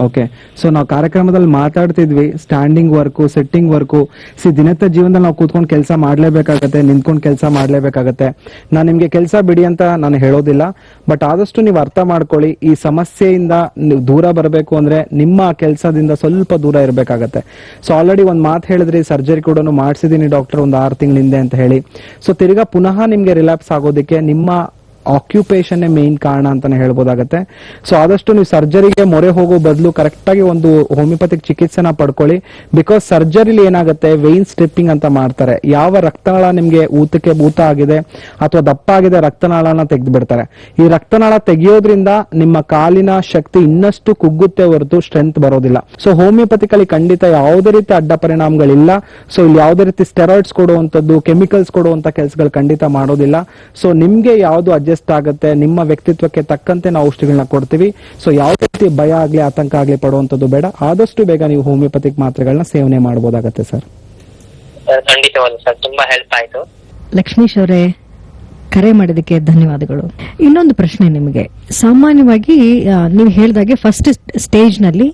ಓಕೆ, ಸೊ ನಾವು ಕಾರ್ಯಕ್ರಮದಲ್ಲಿ ಮಾತಾಡ್ತಿದ್ವಿ ಸ್ಟ್ಯಾಂಡಿಂಗ್ ವರ್ಕು, ಸೆಟ್ಟಿಂಗ್ ವರ್ಕು. ದಿನದ ಜೀವನದಲ್ಲಿ ನಾವು ಕೂತ್ಕೊಂಡು ಕೆಲಸ ಮಾಡ್ಲೇಬೇಕಾಗತ್ತೆ, ನಿಂತ್ಕೊಂಡು ಕೆಲಸ ಮಾಡ್ಲೇಬೇಕಾಗತ್ತೆ. ನಾನು ನಿಮ್ಗೆ ಕೆಲಸ ಬಿಡಿ ಅಂತ ನಾನು ಹೇಳೋದಿಲ್ಲ, ಬಟ್ ಆದಷ್ಟು ನೀವು ಅರ್ಥ ಮಾಡ್ಕೊಳ್ಳಿ, ಈ ಸಮಸ್ಯೆಯಿಂದ ನೀವು ದೂರ ಬರಬೇಕು ಅಂದ್ರೆ ನಿಮ್ಮ ಕೆಲಸದಿಂದ ಸ್ವಲ್ಪ ದೂರ ಇರಬೇಕಾಗತ್ತೆ. ಸೊ ಆಲ್ರೆಡಿ ಒಂದು ಮಾತು ಹೇಳಿದ್ರಿ, ಸರ್ಜರಿ ಕೂಡ ಮಾಡಿಸಿದೀನಿ ಡಾಕ್ಟರ್ ಒಂದು 6 ತಿಂಗಳ ಹಿಂದೆ ಅಂತ ಹೇಳಿ. ಸೊ ತಿರ್ಗಾ ಪುನಃ ನಿಮ್ಗೆ ರಿಲ್ಯಾಪ್ಸ್ ಆಗೋದಕ್ಕೆ ನಿಮ್ಮ ಆಕ್ಯುಪೇಷನ್ ಮೇನ್ ಕಾರಣ ಅಂತಾನೆ ಹೇಳ್ಬೋದಾಗತ್ತೆ. ಸೊ ಆದಷ್ಟು ನೀವು ಸರ್ಜರಿಗೆ ಮೊರೆ ಹೋಗೋ ಬದಲು ಕರೆಕ್ಟ್ ಆಗಿ ಒಂದು ಹೋಮಿಯೋಪತಿಕ್ ಚಿಕಿತ್ಸೆನ ಪಡ್ಕೊಳ್ಳಿ. ಬಿಕಾಸ್ ಸರ್ಜರಿಲಿ ಏನಾಗುತ್ತೆ, ವೇನ್ ಸ್ಟ್ರಿಪ್ಪಿಂಗ್ ಅಂತ ಮಾಡ್ತಾರೆ. ಯಾವ ರಕ್ತನಾಳ ನಿಮ್ಗೆ ಊತ ಆಗಿದೆ ಅಥವಾ ದಪ್ಪ ಆಗಿದೆ, ರಕ್ತನಾಳನ ತೆಗೆದು ಬಿಡ್ತಾರೆ. ಈ ರಕ್ತನಾಳ ತೆಗೆಯೋದ್ರಿಂದ ನಿಮ್ಮ ಕಾಲಿನ ಶಕ್ತಿ ಇನ್ನಷ್ಟು ಕುಗ್ಗುತ್ತೆ ಹೊರತು ಸ್ಟ್ರೆಂತ್ ಬರೋದಿಲ್ಲ. ಸೊ ಹೋಮಿಯೋಪತಿಕಲ್ಲಿ ಖಂಡಿತ ಯಾವುದೇ ರೀತಿ ಅಡ್ಡ ಪರಿಣಾಮಗಳಿಲ್ಲ. ಸೊ ಇಲ್ಲಿ ಯಾವುದೇ ರೀತಿ ಸ್ಟೆರಾಯ್ಡ್ಸ್ ಕೊಡುವಂತದ್ದು, ಕೆಮಿಕಲ್ಸ್ ಕೊಡುವಂತ ಕೆಲಸಗಳು ಖಂಡಿತ ಮಾಡೋದಿಲ್ಲ. ಸೊ ನಿಮ್ಗೆ ಯಾವ್ದು ಅಡ್ಜಸ್ಟ್ ಆಗುತ್ತೆ, ನಿಮ್ಮ ವ್ಯಕ್ತಿತ್ವಕ್ಕೆ ತಕ್ಕಂತೆ ನಾವು ಔಷಧಿಗಳನ್ನ ಕೊಡ್ತೀವಿ. ಸೊ ಯಾವುದೇ ರೀತಿ ಭಯ ಆಗ್ಲಿ ಆತಂಕ ಆಗ್ಲಿ ಪಡುವಂತದ್ದು ಬೇಡ. ಆದಷ್ಟು ಬೇಗ ನೀವು ಹೋಮಿಯೋಪತಿಕ್ ಮಾತ್ರೆಗಳನ್ನ ಸೇವನೆ ಮಾಡಬಹುದಾಗತ್ತೆ ಸರ್. ಖಂಡಿತವಾದ ಸರ್, ತುಂಬಾ ಹೆಲ್ಪ್ ಆಯ್ತು. ಲಕ್ಷ್ಮೀಶ್ ಅವರೇ, ಕರೆ ಮಾಡಿದಕ್ಕೆ ಧನ್ಯವಾದಗಳು. ಇನ್ನೊಂದು ಪ್ರಶ್ನೆ ನಿಮಗೆ. ಸಾಮಾನ್ಯವಾಗಿ ನೀವು ಹೇಳಿದಾಗೆ ಫಸ್ಟ್ ಸ್ಟೇಜ್ ನಲ್ಲಿ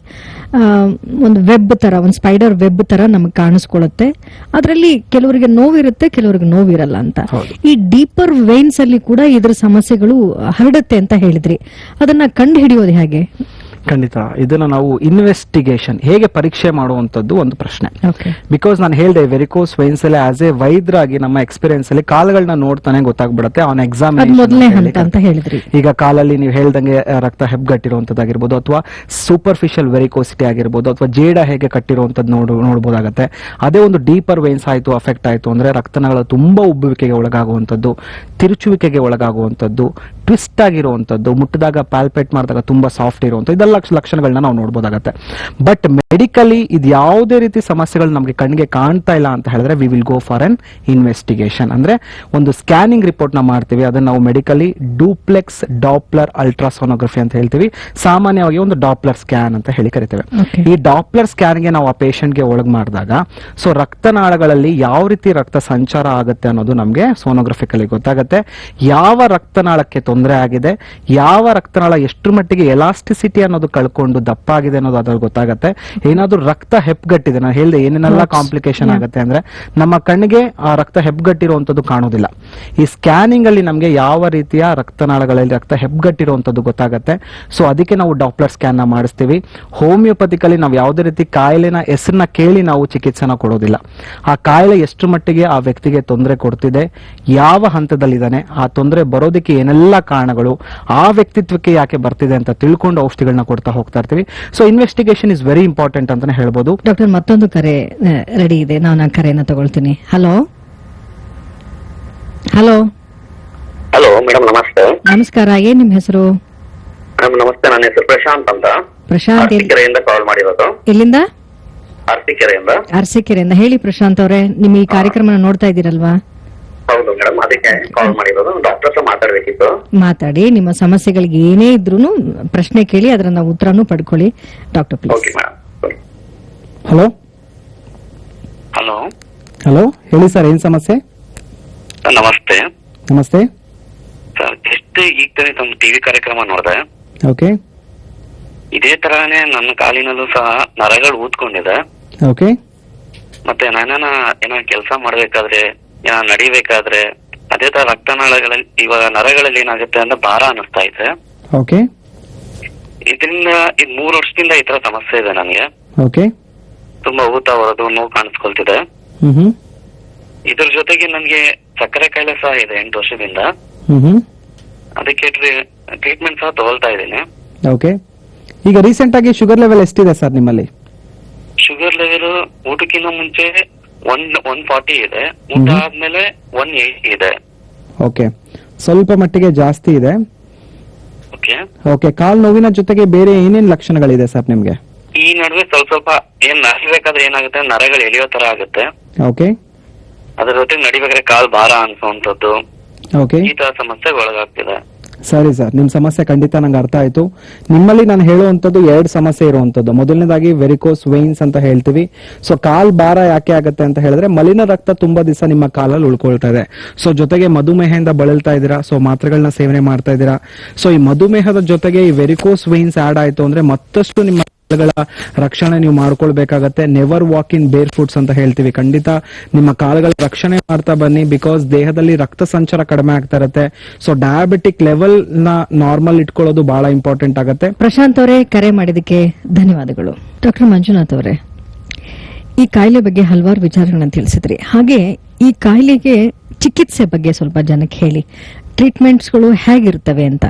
ಒಂದು ವೆಬ್ ತರ, ಒಂದು ಸ್ಪೈಡರ್ ವೆಬ್ ತರ ನಮಗೆ ಕಾಣಿಸ್ಕೊಳ್ಳುತ್ತೆ. ಅದರಲ್ಲಿ ಕೆಲವರಿಗೆ ನೋವಿರುತ್ತೆ, ಕೆಲವರಿಗೆ ನೋವಿರಲ್ಲ ಅಂತ. ಈ ಡೀಪರ್ ವೇನ್ಸ್ ಅಲ್ಲಿ ಕೂಡ ಇದ್ರ ಸಮಸ್ಯೆಗಳು ಹರಡುತ್ತೆ ಅಂತ ಹೇಳಿದ್ರಿ. ಅದನ್ನ ಕಂಡು ಹಿಡಿಯೋದು ಹೇಗೆ? ಖಂಡಿತ ಇದನ್ನ ನಾವು ಇನ್ವೆಸ್ಟಿಗೇಷನ್ ಹೇಗೆ ಪರೀಕ್ಷೆ ಮಾಡುವಂತದ್ದು ಒಂದು ಪ್ರಶ್ನೆ. ಬಿಕಾಸ್ ನಾನು ಹೇಳಿದೆ ವೆರಿಕೋಸ್ ವೇನ್ಸ್ ಅಲ್ಲಿ ಆಸ್ ಎ ವೈದ್ಯರಾಗಿ ನಮ್ಮ ಎಕ್ಸ್ಪೀರಿಯನ್ಸ್ ಅಲ್ಲಿ ಕಾಲುಗಳನ್ನ ನೋಡ್ತಾನೆ ಗೊತ್ತಾಗ್ಬಿಡುತ್ತೆ ಆನ್ ಎಕ್ಸಾಮ್. ಈಗ ಕಾಲಲ್ಲಿ ನೀವು ಹೇಳ್ದಂಗೆ ರಕ್ತ ಹೆಬ್ಗಟ್ಟಿರುವಂತದ್ದಾಗಿರ್ಬೋದು, ಅಥವಾ ಸೂಪರ್ಫಿಷಿಯಲ್ ವೆರಿಕೋಸಿಟಿ ಆಗಿರ್ಬೋದು, ಅಥವಾ ಜೇಡ ಹೇಗೆ ಕಟ್ಟಿರುವಂತದ್ದು ನೋಡಬಹುದಾಗತ್ತೆ. ಅದೇ ಒಂದು ಡೀಪರ್ ವೇನ್ಸ್ ಆಯ್ತು, ಅಫೆಕ್ಟ್ ಆಯ್ತು ಅಂದ್ರೆ ರಕ್ತನಾಳಗಳು ತುಂಬಾ ಉಬ್ಬುವಿಕೆಗೆ ಒಳಗಾಗುವಂತದ್ದು, ತಿರುಚುವಿಕೆಗೆ ಒಳಗಾಗುವಂತದ್ದು, ಟ್ವಿಸ್ಟ್ ಆಗಿರುವಂತದ್ದು, ಮುಟ್ಟಿದಾಗ ಪ್ಯಾಲ್ಪೇಟ್ ಮಾಡಿದಾಗ ತುಂಬಾ ಸಾಫ್ಟ್ ಇರುವಂತದ್ದು, ಇದೆಲ್ಲ ಲಕ್ಷಣಗಳನ್ನ ನಾವು ನೋಡಬಹುದಾಗತ್ತೆ. ಬಟ್ ಮೆಡಿಕಲಿ ಇದು ಯಾವುದೇ ರೀತಿ ಸಮಸ್ಯೆಗಳು ನಮಗೆ ಕಣ್ಣಿಗೆ ಕಾಣ್ತಾ ಇಲ್ಲ ಅಂತ ಹೇಳಿದ್ರೆ we will go for an investigation. ಅಂದ್ರೆ ಒಂದು ಸ್ಕ್ಯಾನಿಂಗ್ ರಿಪೋರ್ಟ್ ನ ಮಾಡ್ತೀವಿ. ಅದನ್ನ ನಾವು ಮೆಡಿಕಲಿ ಡೂಪ್ಲೆಕ್ಸ್ ಡಾಪ್ಲರ್ ಅಲ್ಟ್ರಾಸೋನೋಗ್ರಫಿ ಅಂತ ಹೇಳ್ತೀವಿ. ಸಾಮಾನ್ಯವಾಗಿ ಒಂದು ಡಾಪ್ಲರ್ ಸ್ಕ್ಯಾನ್ ಅಂತ ಹೇಳಿ ಕರಿತೇವೆ. ಈ ಡಾಪ್ಲರ್ ಸ್ಕ್ಯಾನ್ಗೆ ನಾವು ಆ ಪೇಷಂಟ್ಗೆ ಒಳಗ್ ಮಾಡಿದಾಗ ಸೊ ರಕ್ತನಾಳಗಳಲ್ಲಿ ಯಾವ ರೀತಿ ರಕ್ತ ಸಂಚಾರ ಆಗುತ್ತೆ ಅನ್ನೋದು ನಮಗೆ ಸೋನೋಗ್ರಫಿಕಲಿ ಗೊತ್ತಾಗುತ್ತೆ. ಯಾವ ರಕ್ತನಾಳಕ್ಕೆ ತೊಂದರೆ ಆಗಿದೆ, ಯಾವ ರಕ್ತನಾಳ ಎಷ್ಟು ಮಟ್ಟಿಗೆ ಎಲಾಸ್ಟಿಸಿಟಿ ಅನ್ನೋದು ಕಳ್ಕೊಂಡು ದಪ್ಪ ಆಗಿದೆ ಅನ್ನೋದು ಅದ್ರಲ್ಲಿ ಗೊತ್ತಾಗುತ್ತೆ. ಏನಾದ್ರೂ ರಕ್ತ ಹೆಪ್ಗಟ್ಟಿದೆ, ನಾನು ಹೇಳಿದೆ ಏನೇನೆಲ್ಲ ಕಾಂಪ್ಲಿಕೇಶನ್ ಆಗುತ್ತೆ ಅಂದ್ರೆ ನಮ್ಮ ಕಣ್ಣಿಗೆ ಆ ರಕ್ತ ಹೆಪ್ಗಟ್ಟಿರುವಂತದ್ದು ಕಾಣೋದಿಲ್ಲ. ಈ ಸ್ಕ್ಯಾನಿಂಗ್ ಅಲ್ಲಿ ನಮಗೆ ಯಾವ ರೀತಿಯ ರಕ್ತನಾಳಗಳಲ್ಲಿ ರಕ್ತ ಹೆಪ್ಗಟ್ಟಿರುವಂತದ್ದು ಗೊತ್ತಾಗುತ್ತೆ. ಸೊ ಅದಕ್ಕೆ ನಾವು ಡಾಪ್ಲರ್ ಸ್ಕ್ಯಾನ್ ನ ಮಾಡಿಸ್ತೀವಿ. ಹೋಮಿಯೋಪತಿಕಲಿ ನಾವು ಯಾವುದೇ ರೀತಿ ಕಾಯಿಲೆನ ಹೆಸರನ್ನ ಕೇಳಿ ನಾವು ಚಿಕಿತ್ಸೆನ ಕೊಡೋದಿಲ್ಲ. ಆ ಕಾಯಿಲೆ ಎಷ್ಟು ಮಟ್ಟಿಗೆ ಆ ವ್ಯಕ್ತಿಗೆ ತೊಂದರೆ ಕೊಡ್ತಿದೆ, ಯಾವ ಹಂತದಲ್ಲಿದ್ದಾನೆ, ಆ ತೊಂದರೆ ಬರೋದಕ್ಕೆ ಏನೆಲ್ಲ ಕಾರಣಗಳು, ಆ ವ್ಯಕ್ತಿತ್ವಕ್ಕೆ ಯಾಕೆ ಬರ್ತಿದೆ ಅಂತ ತಿಳ್ಕೊಂಡು ಔಷಧಿಗಳನ್ನ ಕೊಡ್ತಾ ಹೋಗ್ತಾ ಇರ್ತೀವಿ. So investigation is very important ಅಂತಾನೆ ಹೇಳ್ಬೋದು. ಡಾಕ್ಟರ್, ಮತ್ತೊಂದು ಕರೆ ರೆಡಿ ಇದೆ, ನಾನು ಆ ಕರೆಯನ್ನ ತಗೊಳ್ತೀನಿ. ಹಲೋ ಹಲೋ ಹಲೋ ಮೇಡಮ್, ನಮಸ್ತೆ. ನಮಸ್ಕಾರ. ಏನ್ ನಿಮ್ ಹೆಸರು? ಮೇಡಮ್ ನಮಸ್ತೆ, ನನ್ನ ಹೆಸರು ಪ್ರಶಾಂತ್ ಅಂತ. ಪ್ರಶಾಂತ್, ಅರಸೀಕೆರೆಯಿಂದ ಕಾಲ್ ಮಾಡಿರೋದು. ಎಲ್ಲಿಂದ? ಅರಸೀಕೆರೆಯಿಂದ. ಅರಸೀಕೆರೆಯಿಂದ. ಹೇಳಿ ಪ್ರಶಾಂತ್ ಅವರೇ, ನಿಮ್ ಈ ಕಾರ್ಯಕ್ರಮ ನೋಡ್ತಾ ಇದ್ದೀರಲ್ವಾ? ಹೌದು ಮೇಡಮ್, ಅದಕ್ಕೆ ಕಾಲ್ ಮಾಡಿರೋದು. ಡಾಕ್ಟರ್ ಹತ್ರ ಮಾತಾಡ್ಬೇಕಿತ್ತು. ಮಾತಾಡಿ, ನಿಮ್ಮ ಸಮಸ್ಯೆಗಳಿಗೆ ಏನೇ ಇದ್ರೂ ಪ್ರಶ್ನೆ ಕೇಳಿ, ಅದರ ನಾವು ಉತ್ತರನೂ ಪಡ್ಕೊಳ್ಳಿ. Doctor please. Okay madam. Hello hello hello, ಹೇಳಿ ಸರ್, ಏನ್ ಸಮಸ್ಯೆ? ನಮಸ್ತೆ ನಮಸ್ತೆ. ಸರ್, ಜಸ್ಟ್ ಈಗ ತಾನೇ ತಮ್ಮ ಟಿವಿ ಕಾರ್ಯಕ್ರಮ ನೋಡಿದೆ. ಓಕೆ ಇದೇ ತರಾನೇ ನನ್ನ ಕಾಲಿನಲ್ಲೂ ಸಹ ನರಗಳು ಊದ್ಕೊಂಡಿದೆ. ಓಕೆ ಮತ್ತೆ ನಾನೇನ ಏನೋ ಕೆಲಸ ಮಾಡ್ಬೇಕಾದ್ರೆ ನಡಿಬೇಕಾದ್ರೆ ಅದೇ ತರ ರಕ್ತನಾಳಗಳಲ್ಲಿ ಇವಾಗ ನರಗಳಲ್ಲಿ ಏನಾಗುತ್ತೆ ಅಂದ್ರೆ ಭಾರ ಅನಿಸ್ತಾ ಇದೆ. ಓಕೆ ಇದರಿಂದ ಇದು 3 ವರ್ಷದಿಂದ ಈ ತರ ಸಮಸ್ಯೆ ಇದೆ ನನಗೆ. ಓಕೆ ತುಂಬಾ ಊತ ಬರೋದು, ನೋವು ಕಾಣಿಸ್ಕೊಳ್ತಿದೆ. ಹ್ಮ್ ಇದ್ರ ಜೊತೆಗೆ ನನ್ಗೆ ಸಕ್ಕರೆ ಕಾಯಿಲೆ ಸಹ ಇದೆ 8 ವರ್ಷದಿಂದ. ಹ್ಮ್ ಅದಕ್ಕೆ ಟ್ರೀಟ್ಮೆಂಟ್ ಸಹ ತಗೊಳ್ತಾ ಇದ್ದೀನಿ. ಓಕೆ. ಈಗ ರೀಸೆಂಟ್ ಆಗಿ ಶುಗರ್ ಲೆವೆಲ್ ಎಷ್ಟಿದೆ ಸರ್ ನಿಮ್ಮಲ್ಲಿ? ಶುಗರ್ ಲೆವೆಲ್ ಊಟಕ್ಕಿಂತ ಮುಂಚೆ 140 ಇದೆ, ಊಟ ಆದ್ಮೇಲೆ 180 ಇದೆ. ಓಕೆ, ಸ್ವಲ್ಪ ಮಟ್ಟಿಗೆ ಜಾಸ್ತಿ ಇದೆ. ಓಕೆ. ಓಕೆ, ಕಾಲ್ ನೋವಿನ ಜೊತೆಗೆ ಬೇರೆ ಏನೇನ್ ಲಕ್ಷಣಗಳಿದೆ ಸರ್ ನಿಮ್ಗೆ? ಈ ನಡುವೆ ಸ್ವಲ್ಪ ನಡಿಬೇಕಾದ್ರೆ ಏನಾಗುತ್ತೆ, ನರಗಳು ಎಳೆಯೋ ತರ ಆಗುತ್ತೆ. ಓಕೆ. ಅದ್ರ ಜೊತೆಗೆ ನಡಿಬೇಕಾದ್ರೆ ಕಾಲ್ ಭಾರ ಅನ್ಸೋಂಥದ್ದು, ಓಕೆ. ಈ ತರ ಸಮಸ್ಯೆಗೆ ಒಳಗಾಗ್ತಿದೆ. ಸರಿ ಸರ್, ನಿಮ್ ಸಮಸ್ಯೆ ಖಂಡಿತ ನಂಗೆ ಅರ್ಥ ಆಯ್ತು. ನಿಮ್ಮಲ್ಲಿ ನಾನು ಹೇಳುವಂತದ್ದು 2 ಸಮಸ್ಯೆ ಇರುವಂತದ್ದು. ಮೊದಲನೇದಾಗಿ ವೆರಿಕೋಸ್ ವೈನ್ಸ್ ಅಂತ ಹೇಳ್ತೀವಿ. ಸೊ ಕಾಲ್ ಭಾರ ಯಾಕೆ ಆಗುತ್ತೆ ಅಂತ ಹೇಳಿದ್ರೆ ಮಲಿನ ರಕ್ತ ತುಂಬಾ ದಿವಸ ನಿಮ್ಮ ಕಾಲಲ್ಲಿ ಉಳ್ಕೊಳ್ತಾ ಇದೆ. ಸೊ ಜೊತೆಗೆ ಮಧುಮೇಹದಿಂದ ಬಳಲ್ತಾ ಇದ್ದೀರಾ, ಸೊ ಮಾತ್ರೆಗಳನ್ನ ಸೇವನೆ ಮಾಡ್ತಾ ಇದ್ದೀರಾ. ಸೊ ಈ ಮಧುಮೇಹದ ಜೊತೆಗೆ ಈ ವೆರಿಕೋಸ್ ವೈನ್ಸ್ ಆಡ್ ಆಯ್ತು ಅಂದ್ರೆ ಮತ್ತಷ್ಟು ನಿಮ್ಮ ಕಾಲುಗಳ ರಕ್ಷಣೆ ನೀವು ಮಾಡ್ಕೊಳ್ಬೇಕಾಗತ್ತೆ. ನೆವರ್ ವಾಕ್ ಇನ್ ಬೇರ್ ಫುಟ್ಸ್ ಅಂತ ಹೇಳ್ತೀವಿ. ಖಂಡಿತ ನಿಮ್ಮ ಕಾಲುಗಳ ರಕ್ಷಣೆ ಮಾಡ್ತಾ ಬನ್ನಿ, ಬಿಕಾಸ್ ದೇಹದಲ್ಲಿ ರಕ್ತ ಸಂಚಾರ ಕಡಿಮೆ ಆಗ್ತಾ ಇರುತ್ತೆ. ಸೊ ಡಯಾಬಿಟಿಕ್ ಲೆವೆಲ್ ನ ನಾರ್ಮಲ್ ಇಟ್ಕೊಳ್ಳೋದು ಬಹಳ ಇಂಪಾರ್ಟೆಂಟ್ ಆಗುತ್ತೆ. ಪ್ರಶಾಂತ್ ಅವರೇ, ಕರೆ ಮಾಡಿದಕ್ಕೆ ಧನ್ಯವಾದಗಳು. ಡಾಕ್ಟರ್ ಮಂಜುನಾಥ್ ಅವರೇ, ಈ ಕಾಯಿಲೆ ಬಗ್ಗೆ ಹಲವಾರು ವಿಚಾರಗಳನ್ನ ತಿಳಿಸಿದ್ರಿ. ಹಾಗೆ ಈ ಕಾಯಿಲೆಗೆ ಚಿಕಿತ್ಸೆ ಬಗ್ಗೆ ಸ್ವಲ್ಪ ಜನಕ್ಕೆ ಹೇಳಿ. ಟ್ರೀಟ್ಮೆಂಟ್ಸ್ಗಳು ಹೇಗಿರ್ತವೆ ಅಂತ,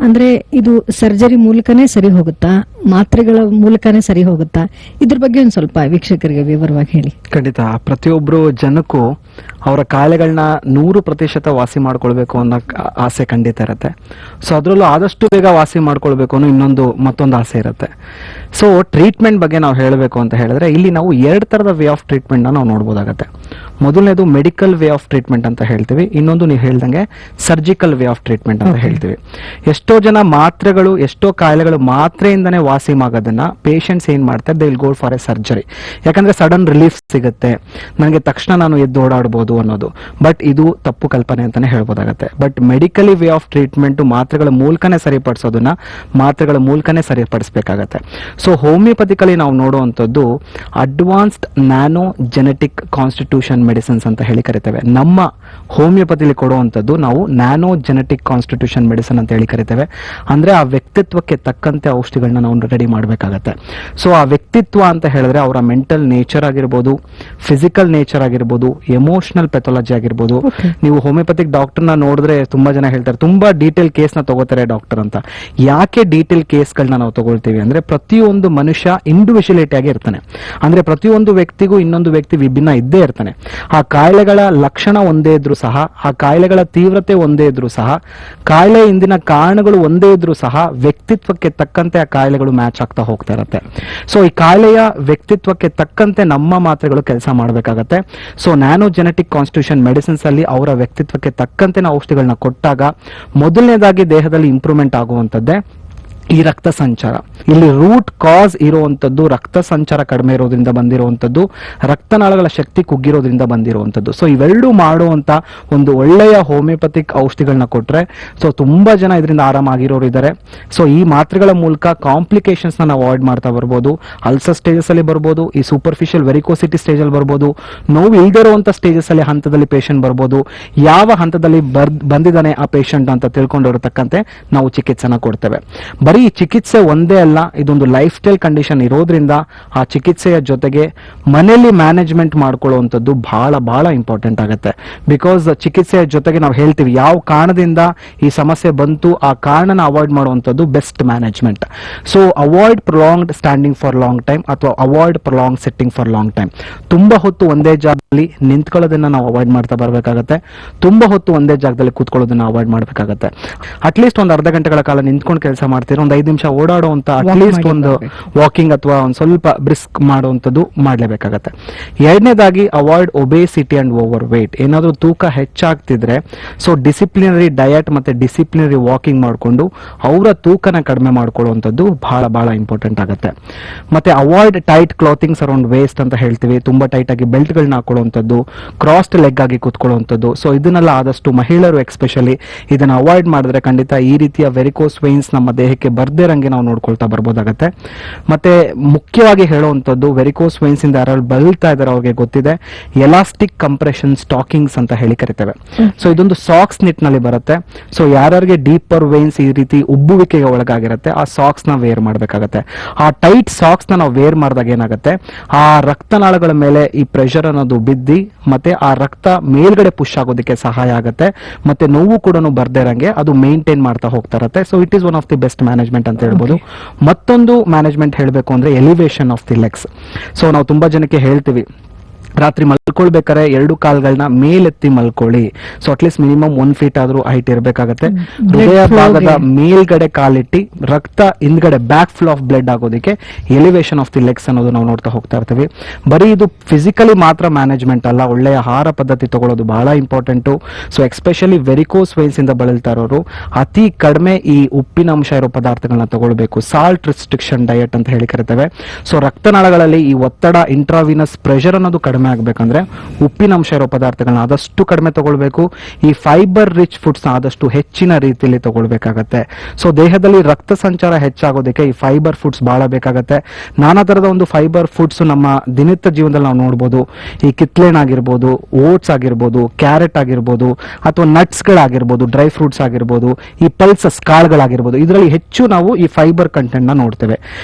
ಅಂದ್ರೆ ಇದು ಸರ್ಜರಿ ಮೂಲಕನೇ ಸರಿ ಹೋಗುತ್ತಾ, ಮಾತ್ರೆಗಳ ಮೂಲಕನೇ ಸರಿ ಹೋಗುತ್ತಾ, ಇದ್ರ ಬಗ್ಗೆ ಒಂದು ಸ್ವಲ್ಪ ವೀಕ್ಷಕರಿಗೆ ವಿವರವಾಗಿ ಹೇಳಿ. ಖಂಡಿತ ಪ್ರತಿಯೊಬ್ರು ಜನಕ್ಕೂ ಅವರ ಕಾಯಿಲೆಗಳನ್ನ 100% ವಾಸಿ ಮಾಡ್ಕೊಳ್ಬೇಕು ಅನ್ನೋ ಆಸೆ ಖಂಡಿತ ಇರುತ್ತೆ. ಸೊ ಅದ್ರಲ್ಲೂ ಆದಷ್ಟು ಬೇಗ ವಾಸಿ ಮಾಡ್ಕೊಳ್ಬೇಕು ಅನ್ನೋ ಮತ್ತೊಂದು ಆಸೆ ಇರುತ್ತೆ. ಸೊ ಟ್ರೀಟ್ಮೆಂಟ್ ಬಗ್ಗೆ ನಾವು ಹೇಳಬೇಕು ಅಂತ ಹೇಳಿದ್ರೆ ಇಲ್ಲಿ ನಾವು 2 ತರದ ವೇ ಆಫ್ ಟ್ರೀಟ್ಮೆಂಟ್ ನಾವು ನೋಡಬಹುದಾಗುತ್ತೆ. ಮೊದಲನೇದು ಮೆಡಿಕಲ್ ವೇ ಆಫ್ ಟ್ರೀಟ್ಮೆಂಟ್ ಅಂತ ಹೇಳ್ತೀವಿ, ಇನ್ನೊಂದು ನೀವು ಹೇಳ್ದಂಗೆ ಸರ್ಜಿಕಲ್ ವೇ ಆಫ್ ಟ್ರೀಟ್ಮೆಂಟ್ ಅಂತ ಹೇಳ್ತೀವಿ. ಎಷ್ಟೋ ಜನ ಮಾತ್ರೆಗಳು, ಎಷ್ಟೋ ಕಾಯಿಲೆಗಳು ಮಾತ್ರೆಯಿಂದನೇ ವಾಸಿ ಆಗೋದನ್ನ ಪೇಷಂಟ್ಸ್ ಏನ್ ಮಾಡ್ತಾರೆ, they will go for A surgery. ಯಾಕಂದ್ರೆ ಸಡನ್ ರಿಲೀಫ್ ಸಿಗುತ್ತೆ, ನನಗೆ ತಕ್ಷಣ ನಾನು ಎದ್ದು ಓಡಾಡಬಹುದು ಅನ್ನೋದು. ಬಟ್ ಇದು ತಪ್ಪು ಕಲ್ಪನೆ ಅಂತಾನೆ ಹೇಳ್ಬೋದಾಗತ್ತೆ. But medically way of treatment ಮಾತ್ರೆಗಳ ಮೂಲಕನೇ ಸರಿಪಡಿಸೋದನ್ನ ಮಾತ್ರೆಗಳ ಮೂಲಕನೇ ಸರಿಪಡಿಸಬೇಕಾಗತ್ತೆ. ಸೊ ಹೋಮಿಯೋಪತಿಕಲಿ ನಾವು ನೋಡುವಂಥದ್ದು advanced nano genetic constitution medicines ಅಂತ ಹೇಳಿ ಕರಿತೇವೆ. ನಮ್ಮ ಹೋಮಿಯೋಪತಿಲಿ ಕೊಡುವಂಥದ್ದು ನಾವು ನ್ಯಾನೋ ಜೆನೆಟಿಕ್ ಕಾನ್ಸ್ಟಿಟ್ಯೂಷನ್ ಮೆಡಿಸಿನ್ ಅಂತ ಹೇಳಿ ಕರಿತೇವೆ. ಅಂದ್ರೆ ಆ ವ್ಯಕ್ತಿತ್ವಕ್ಕೆ ತಕ್ಕಂತೆ ಔಷಧಿಗಳನ್ನ ನಾವು ರೆಡಿ ಮಾಡಬೇಕಾಗತ್ತೆ. ಸೊ ಆ ವ್ಯಕ್ತಿತ್ವ ಅಂತ ಹೇಳಿದ್ರೆ ಅವರ ಮೆಂಟಲ್ ನೇಚರ್ ಆಗಿರ್ಬೋದು, ಫಿಸಿಕಲ್ ನೇಚರ್ ಆಗಿರ್ಬೋದು, ಎಮೋಷನಲ್ ಪೆಥಾಲಜಿ ಆಗಿರ್ಬೋದು. ನೀವು ಹೋಮಿಯೋಪತಿಕ್ ಡಾಕ್ಟರ್ನ ನೋಡಿದ್ರೆ ತುಂಬಾ ಜನ ಹೇಳ್ತಾರೆ ತುಂಬಾ ಡೀಟೇಲ್ ಕೇಸ್ ನ ತಗೋತಾರೆ ಡಾಕ್ಟರ್ ಅಂತ. ಯಾಕೆ ಡೀಟೇಲ್ ಕೇಸ್ಗಳನ್ನ ನಾವು ತಗೊಳ್ತೀವಿ ಅಂದ್ರೆ ಪ್ರತಿಯೊಂದು ಮನುಷ್ಯ ಇಂಡಿವಿಜುವಲಿಟಿ ಆಗಿ ಇರ್ತಾನೆ. ಅಂದ್ರೆ ಪ್ರತಿಯೊಂದು ವ್ಯಕ್ತಿಗೂ ಇನ್ನೊಂದು ವ್ಯಕ್ತಿ ವಿಭಿನ್ನ ಇದ್ದೇ ಇರ್ತಾನೆ. ಆ ಕಾಯಿಲೆಗಳ ಲಕ್ಷಣ ಒಂದೇ ಇದ್ರೂ ಸಹ, ಆ ಕಾಯಿಲೆಗಳ ತೀವ್ರತೆ ಒಂದೇ ಇದ್ರೂ ಸಹ, ಕಾಯಿಲೆ ಹಿಂದಿನ ಕಾರಣಗಳು ಒಂದೇ ಇದ್ರೂ ಸಹ ವ್ಯಕ್ತಿತ್ವಕ್ಕೆ ತಕ್ಕಂತೆ ಆ ಕಾಯಿಲೆಗಳು ಮ್ಯಾಚ್ ಆಗ್ತಾ ಹೋಗ್ತಾ ಇರುತ್ತೆ. ಸೊ ಈ ಕಾಯಿಲೆಯ ವ್ಯಕ್ತಿತ್ವಕ್ಕೆ ತಕ್ಕಂತೆ ನಮ್ಮ ಮಾತ್ರೆಗಳು ಕೆಲಸ ಮಾಡಬೇಕಾಗತ್ತೆ. So nano genetic constitution medicines ಅಲ್ಲಿ ಅವರ ವ್ಯಕ್ತಿತ್ವಕ್ಕೆ ತಕ್ಕಂತೆ ನಾವು ಔಷಧಿಗಳನ್ನ ಕೊಟ್ಟಾಗ ಮೊದಲನೇದಾಗಿ ದೇಹದಲ್ಲಿ ಇಂಪ್ರೂವ್ಮೆಂಟ್ ಆಗುವಂತದ್ದೇ ಈ ರಕ್ತ ಸಂಚಾರ. ಇಲ್ಲಿ ರೂಟ್ ಕಾಸ್ ಇರುವಂತದ್ದು ರಕ್ತ ಸಂಚಾರ ಕಡಿಮೆ ಇರೋದ್ರಿಂದ ಬಂದಿರುವಂತದ್ದು, ರಕ್ತನಾಳಗಳ ಶಕ್ತಿ ಕುಗ್ಗಿರೋದ್ರಿಂದ ಬಂದಿರುವಂತದ್ದು. ಸೊ ಇವೆರಡೂ ಮಾಡುವಂತ ಒಂದು ಒಳ್ಳೆಯ ಹೋಮಿಯೋಪತಿಕ್ ಔಷಧಿಗಳನ್ನ ಕೊಟ್ರೆ ಸೊ ತುಂಬಾ ಜನ ಇದರಿಂದ ಆರಾಮಾಗಿರೋರು ಇದ್ದಾರೆ. ಸೊ ಈ ಮಾತ್ರೆಗಳ ಮೂಲಕ ಕಾಂಪ್ಲಿಕೇಶನ್ಸ್ ನಾವು ಅವಾಯ್ಡ್ ಮಾಡ್ತಾ ಬರ್ಬೋದು. ಅಲ್ಸರ್ ಸ್ಟೇಜಸ್ ಅಲ್ಲಿ ಬರ್ಬೋದು, ಈ ಸೂಪರ್ಫಿಷಿಯಲ್ ವೆರಿಕೋಸಿಟಿ ಸ್ಟೇಜ್ ಅಲ್ಲಿ ಬರ್ಬೋದು, ನೋವು ಇಲ್ಲದೆ ಇರುವಂತ ಸ್ಟೇಜಸ್ ಅಲ್ಲಿ ಹಂತದಲ್ಲಿ ಪೇಷಂಟ್ ಬರ್ಬೋದು. ಯಾವ ಹಂತದಲ್ಲಿ ಬಂದಿದ್ದಾನೆ ಆ ಪೇಷಂಟ್ ಅಂತ ತಿಳ್ಕೊಂಡಿರತಕ್ಕಂತೆ ನಾವು ಚಿಕಿತ್ಸೆನ ಕೊಡ್ತೇವೆ. ಬರೀ ಚಿಕಿತ್ಸೆ ಒಂದೇ ಅಲ್ಲ, ಇದೊಂದು ಲೈಫ್ ಸ್ಟೈಲ್ ಕಂಡೀಷನ್ ಇರೋದ್ರಿಂದ ಆ ಚಿಕಿತ್ಸೆಯ ಜೊತೆಗೆ ಮನೆಯಲ್ಲಿ ಮ್ಯಾನೇಜ್ಮೆಂಟ್ ಮಾಡ್ಕೊಳ್ಳುವಂಥದ್ದು ಬಹಳ ಬಹಳ ಇಂಪಾರ್ಟೆಂಟ್ ಆಗುತ್ತೆ. ಬಿಕಾಸ್ ಚಿಕಿತ್ಸೆಯ ಜೊತೆಗೆ ನಾವು ಹೇಳ್ತೀವಿ ಯಾವ ಕಾರಣದಿಂದ ಈ ಸಮಸ್ಯೆ ಬಂತು ಆ ಕಾರಣನ ಅವಾಯ್ಡ್ ಮಾಡುವಂಥದ್ದು best management. So avoid prolonged standing for long time ಅಥವಾ avoid prolong sitting for long time. ತುಂಬಾ ಹೊತ್ತು ಒಂದೇ ಜಾಗದಲ್ಲಿ ನಿಂತ್ಕೊಳ್ಳೋದನ್ನ ನಾವು ಅವಾಯ್ಡ್ ಮಾಡ್ತಾ ಬರಬೇಕಾಗತ್ತೆ. ತುಂಬಾ ಹೊತ್ತು ಒಂದೇ ಜಾಗದಲ್ಲಿ ಕೂತ್ಕೊಳ್ಳೋದನ್ನ ಅವಾಯ್ಡ್ ಮಾಡಬೇಕಾಗತ್ತೆ. ಅಟ್ಲೀಸ್ಟ್ ಒಂದು ಅರ್ಧ ಗಂಟೆಗಳ ಕಾಲ ನಿಂತ್ಕೊಂಡು ಕೆಲಸ ಮಾಡ್ತಿರೋ ಒಂದು 5 ನಿಮಿಷ ಓಡಾಡುವಂತ ಅಟ್ಲೀಸ್ಟ್ ಒಂದು ವಾಕಿಂಗ್ ಅಥವಾ ಒಂದು ಸ್ವಲ್ಪ ಬ್ರಿಸ್ಕ್ ಮಾಡುವಂಥದ್ದು ಮಾಡಲೇಬೇಕಾಗತ್ತೆ. ಎರಡನೇದಾಗಿ avoid obesity and over wait. ಏನಾದರೂ ತೂಕ ಹೆಚ್ಚಾಗ್ತಿದ್ರೆ ಸೊ ಡಿಸಿಪ್ಲಿನರಿ ಡಯಟ್ ಮತ್ತೆ ಡಿಸಿಪ್ಲಿನರಿ ವಾಕಿಂಗ್ ಮಾಡಿಕೊಂಡು ಅವರ ತೂಕನ ಕಡಿಮೆ ಮಾಡ್ಕೊಳ್ಳುವಂಥದ್ದು ಬಹಳ ಬಹಳ ಇಂಪಾರ್ಟೆಂಟ್ ಆಗುತ್ತೆ. ಮತ್ತೆ avoid tight clothings around waste ಅಂತ ಹೇಳ್ತೀವಿ. ತುಂಬಾ ಟೈಟ್ ಆಗಿ ಬೆಲ್ಟ್ಗಳನ್ನ ಹಾಕೊಳ್ಳುವಂಥದ್ದು, ಕ್ರಾಸ್ಡ್ ಲೆಗ್ ಆಗಿ ಕೂತ್ಕೊಳ್ಳುವಂಥದ್ದು. ಸೊ ಇದನ್ನೆಲ್ಲ ಆದಷ್ಟು ಮಹಿಳೆಯರು ಎಕ್ಸ್ಪೆಷಲಿ ಇದನ್ನ ಅವಾಯ್ಡ್ ಮಾಡಿದ್ರೆ ಖಂಡಿತ ಈ ರೀತಿಯ ವೆರಿಕೋಸ್ ವೈನ್ಸ್ ನಮ್ಮ ದೇಹಕ್ಕೆ ಬರ್ದೇ ರಂಗೆ ನಾವು ನೋಡ್ಕೊಳ್ತಾ ಬರ್ಬೋದಾಗತ್ತೆ. ಮತ್ತೆ ಮುಖ್ಯವಾಗಿ ಹೇಳುವಂಥದ್ದು ವೆರಿಕೋಸ್ ವೈನ್ಸ್ ಇಂದ ಯಾರು ಬಳಲ್ತಾ ಇದಾರೆ ಅವ್ರಿಗೆ ಗೊತ್ತಿದೆ, ಎಲಾಸ್ಟಿಕ್ ಕಂಪ್ರೆಷನ್ ಸ್ಟಾಕಿಂಗ್ಸ್ ಅಂತ ಹೇಳಿ ಕರಿತೇವೆ. ಸೊ ಇದೊಂದು ಸಾಕ್ಸ್ ನಿಟ್ ನಲ್ಲಿ ಬರುತ್ತೆ. ಸೊ ಯಾರ್ಯಾರಿಗೆ ಡೀಪರ್ ವೈನ್ಸ್ ಈ ರೀತಿ ಉಬ್ಬುವಿಕೆಗೆ ಒಳಗಾಗಿರುತ್ತೆ ಆ ಸಾಕ್ಸ್ ನ ವೇರ್ ಮಾಡಬೇಕಾಗತ್ತೆ. ಆ ಟೈಟ್ ಸಾಕ್ಸ್ ನ ನಾವು ವೇರ್ ಮಾಡಿದಾಗ ಏನಾಗುತ್ತೆ, ಆ ರಕ್ತನಾಳಗಳ ಮೇಲೆ ಈ ಪ್ರೆಷರ್ ಅನ್ನೋದು ಬಿದ್ದಿ ಮತ್ತೆ ಆ ರಕ್ತ ಮೇಲ್ಗಡೆ ಪುಷ್ ಆಗೋದಕ್ಕೆ ಸಹಾಯ ಆಗುತ್ತೆ. ಮತ್ತೆ ನೋವು ಕೂಡ ಬರ್ದೇ ಇರಂಗೆ ಅದು ಮೇಂಟೈನ್ ಮಾಡ್ತಾ ಹೋಗ್ತಾ ಇರುತ್ತೆ. So it is one of the best management ಅಂತ ಹೇಳ್ಬೋದು. ಮತ್ತೊಂದು ಮ್ಯಾನೇಜ್ಮೆಂಟ್ ಹೇಳಬೇಕು ಅಂದ್ರೆ elevation of the legs. So ನಾವು ತುಂಬಾ ಜನಕ್ಕೆ ಹೇಳ್ತೀವಿ ರಾತ್ರಿ ಮಲ್ಕೊಳ್ಬೇಕಾದ್ರೆ 2 ಕಾಲ್ಗಳನ್ನ ಮೇಲೆತ್ತಿ ಮಲ್ಕೊಳ್ಳಿ. ಸೊ ಅಟ್ಲೀಸ್ಟ್ ಮಿನಿಮಮ್ 1 ಫೀಟ್ ಆದ್ರೂ ಹೈಟ್ ಇರಬೇಕಾಗತ್ತೆ. ಹೃದಯ ಭಾಗದ ಮೇಲ್ಗಡೆ ಕಾಲಿಟ್ಟಿ ರಕ್ತ ಹಿಂದ್ಗಡೆ ಬ್ಯಾಕ್ ಫ್ಲೋ ಆಫ್ ಬ್ಲಡ್ ಆಗೋದಕ್ಕೆ ಎಲಿವೇಶನ್ ಆಫ್ ದಿ ಲೆಗ್ಸ್ ಅನ್ನೋದು ನಾವು ನೋಡ್ತಾ ಹೋಗ್ತಾ ಇರ್ತೀವಿ. ಬರೀ ಇದು ಫಿಸಿಕಲಿ ಮಾತ್ರ ಮ್ಯಾನೇಜ್ಮೆಂಟ್ ಅಲ್ಲ, ಒಳ್ಳೆಯ ಆಹಾರ ಪದ್ಧತಿ ತಗೊಳ್ಳೋದು ಬಹಳ important. So especially varicose wines ಇಂದ ಬಳಲ್ತಾ ಇರೋರು ಅತಿ ಕಡಿಮೆ ಈ ಉಪ್ಪಿನಂಶ ಇರೋ ಪದಾರ್ಥಗಳನ್ನ ತಗೊಳ್ಬೇಕು. ಸಾಲ್ಟ್ ರಿಸ್ಟ್ರಿಕ್ಷನ್ ಡಯಟ್ ಅಂತ ಹೇಳಿ ಕರಿತೇವೆ. ಸೊ ರಕ್ತನಾಳಗಳಲ್ಲಿ ಈ ಒತ್ತಡ ಇಂಟ್ರಾವಿನಸ್ ಪ್ರೆಷರ್ ಅನ್ನೋದು ಕಡಿಮೆ ಆಗ್ಬೇಕಂದ್ರೆ ಉಪ್ಪಿನಂಶ ಇರೋ ಪದಾರ್ಥಗಳನ್ನ ಆದಷ್ಟು ಕಡಿಮೆ ತಗೊಳ್ಬೇಕು. ಈ ಫೈಬರ್ ರಿಚ್ ಫುಡ್ಸ್ ಆದಷ್ಟು ಹೆಚ್ಚಿನ ರೀತಿಯಲ್ಲಿ ತಗೊಳ್ಬೇಕಾಗತ್ತೆ. ಸೊ ದೇಹದಲ್ಲಿ ರಕ್ತ ಸಂಚಾರ ಹೆಚ್ಚಾಗೋದಕ್ಕೆ ಈ ಫೈಬರ್ ಫುಡ್ಸ್ ಬಹಳ ಬೇಕಾಗತ್ತೆ. ನಾನಾ ತರದ ಒಂದು ಫೈಬರ್ ಫುಡ್ಸ್ ನಮ್ಮ ದಿನನಿತ್ಯ ಜೀವನದಲ್ಲಿ ನಾವು ನೋಡ್ಬೋದು. ಈ ಕಿತ್ಲೆಹಣ್ಣು ಆಗಿರ್ಬೋದು, ಓಟ್ಸ್ ಆಗಿರ್ಬೋದು, ಕ್ಯಾರೆಟ್ ಆಗಿರ್ಬೋದು, ಅಥವಾ ನಟ್ಸ್ ಗಳಾಗಿರ್ಬೋದು, ಡ್ರೈ ಫ್ರೂಟ್ಸ್ ಆಗಿರ್ಬೋದು, ಈ ಪಲ್ಸಸ್ ಕಾಳುಗಳಾಗಿರ್ಬೋದು, ಇದರಲ್ಲಿ ಹೆಚ್ಚು ನಾವು ಈ ಫೈಬರ್ ಕಂಟೆಂಟ್ ನ ನೋಡ್ತೇವೆ.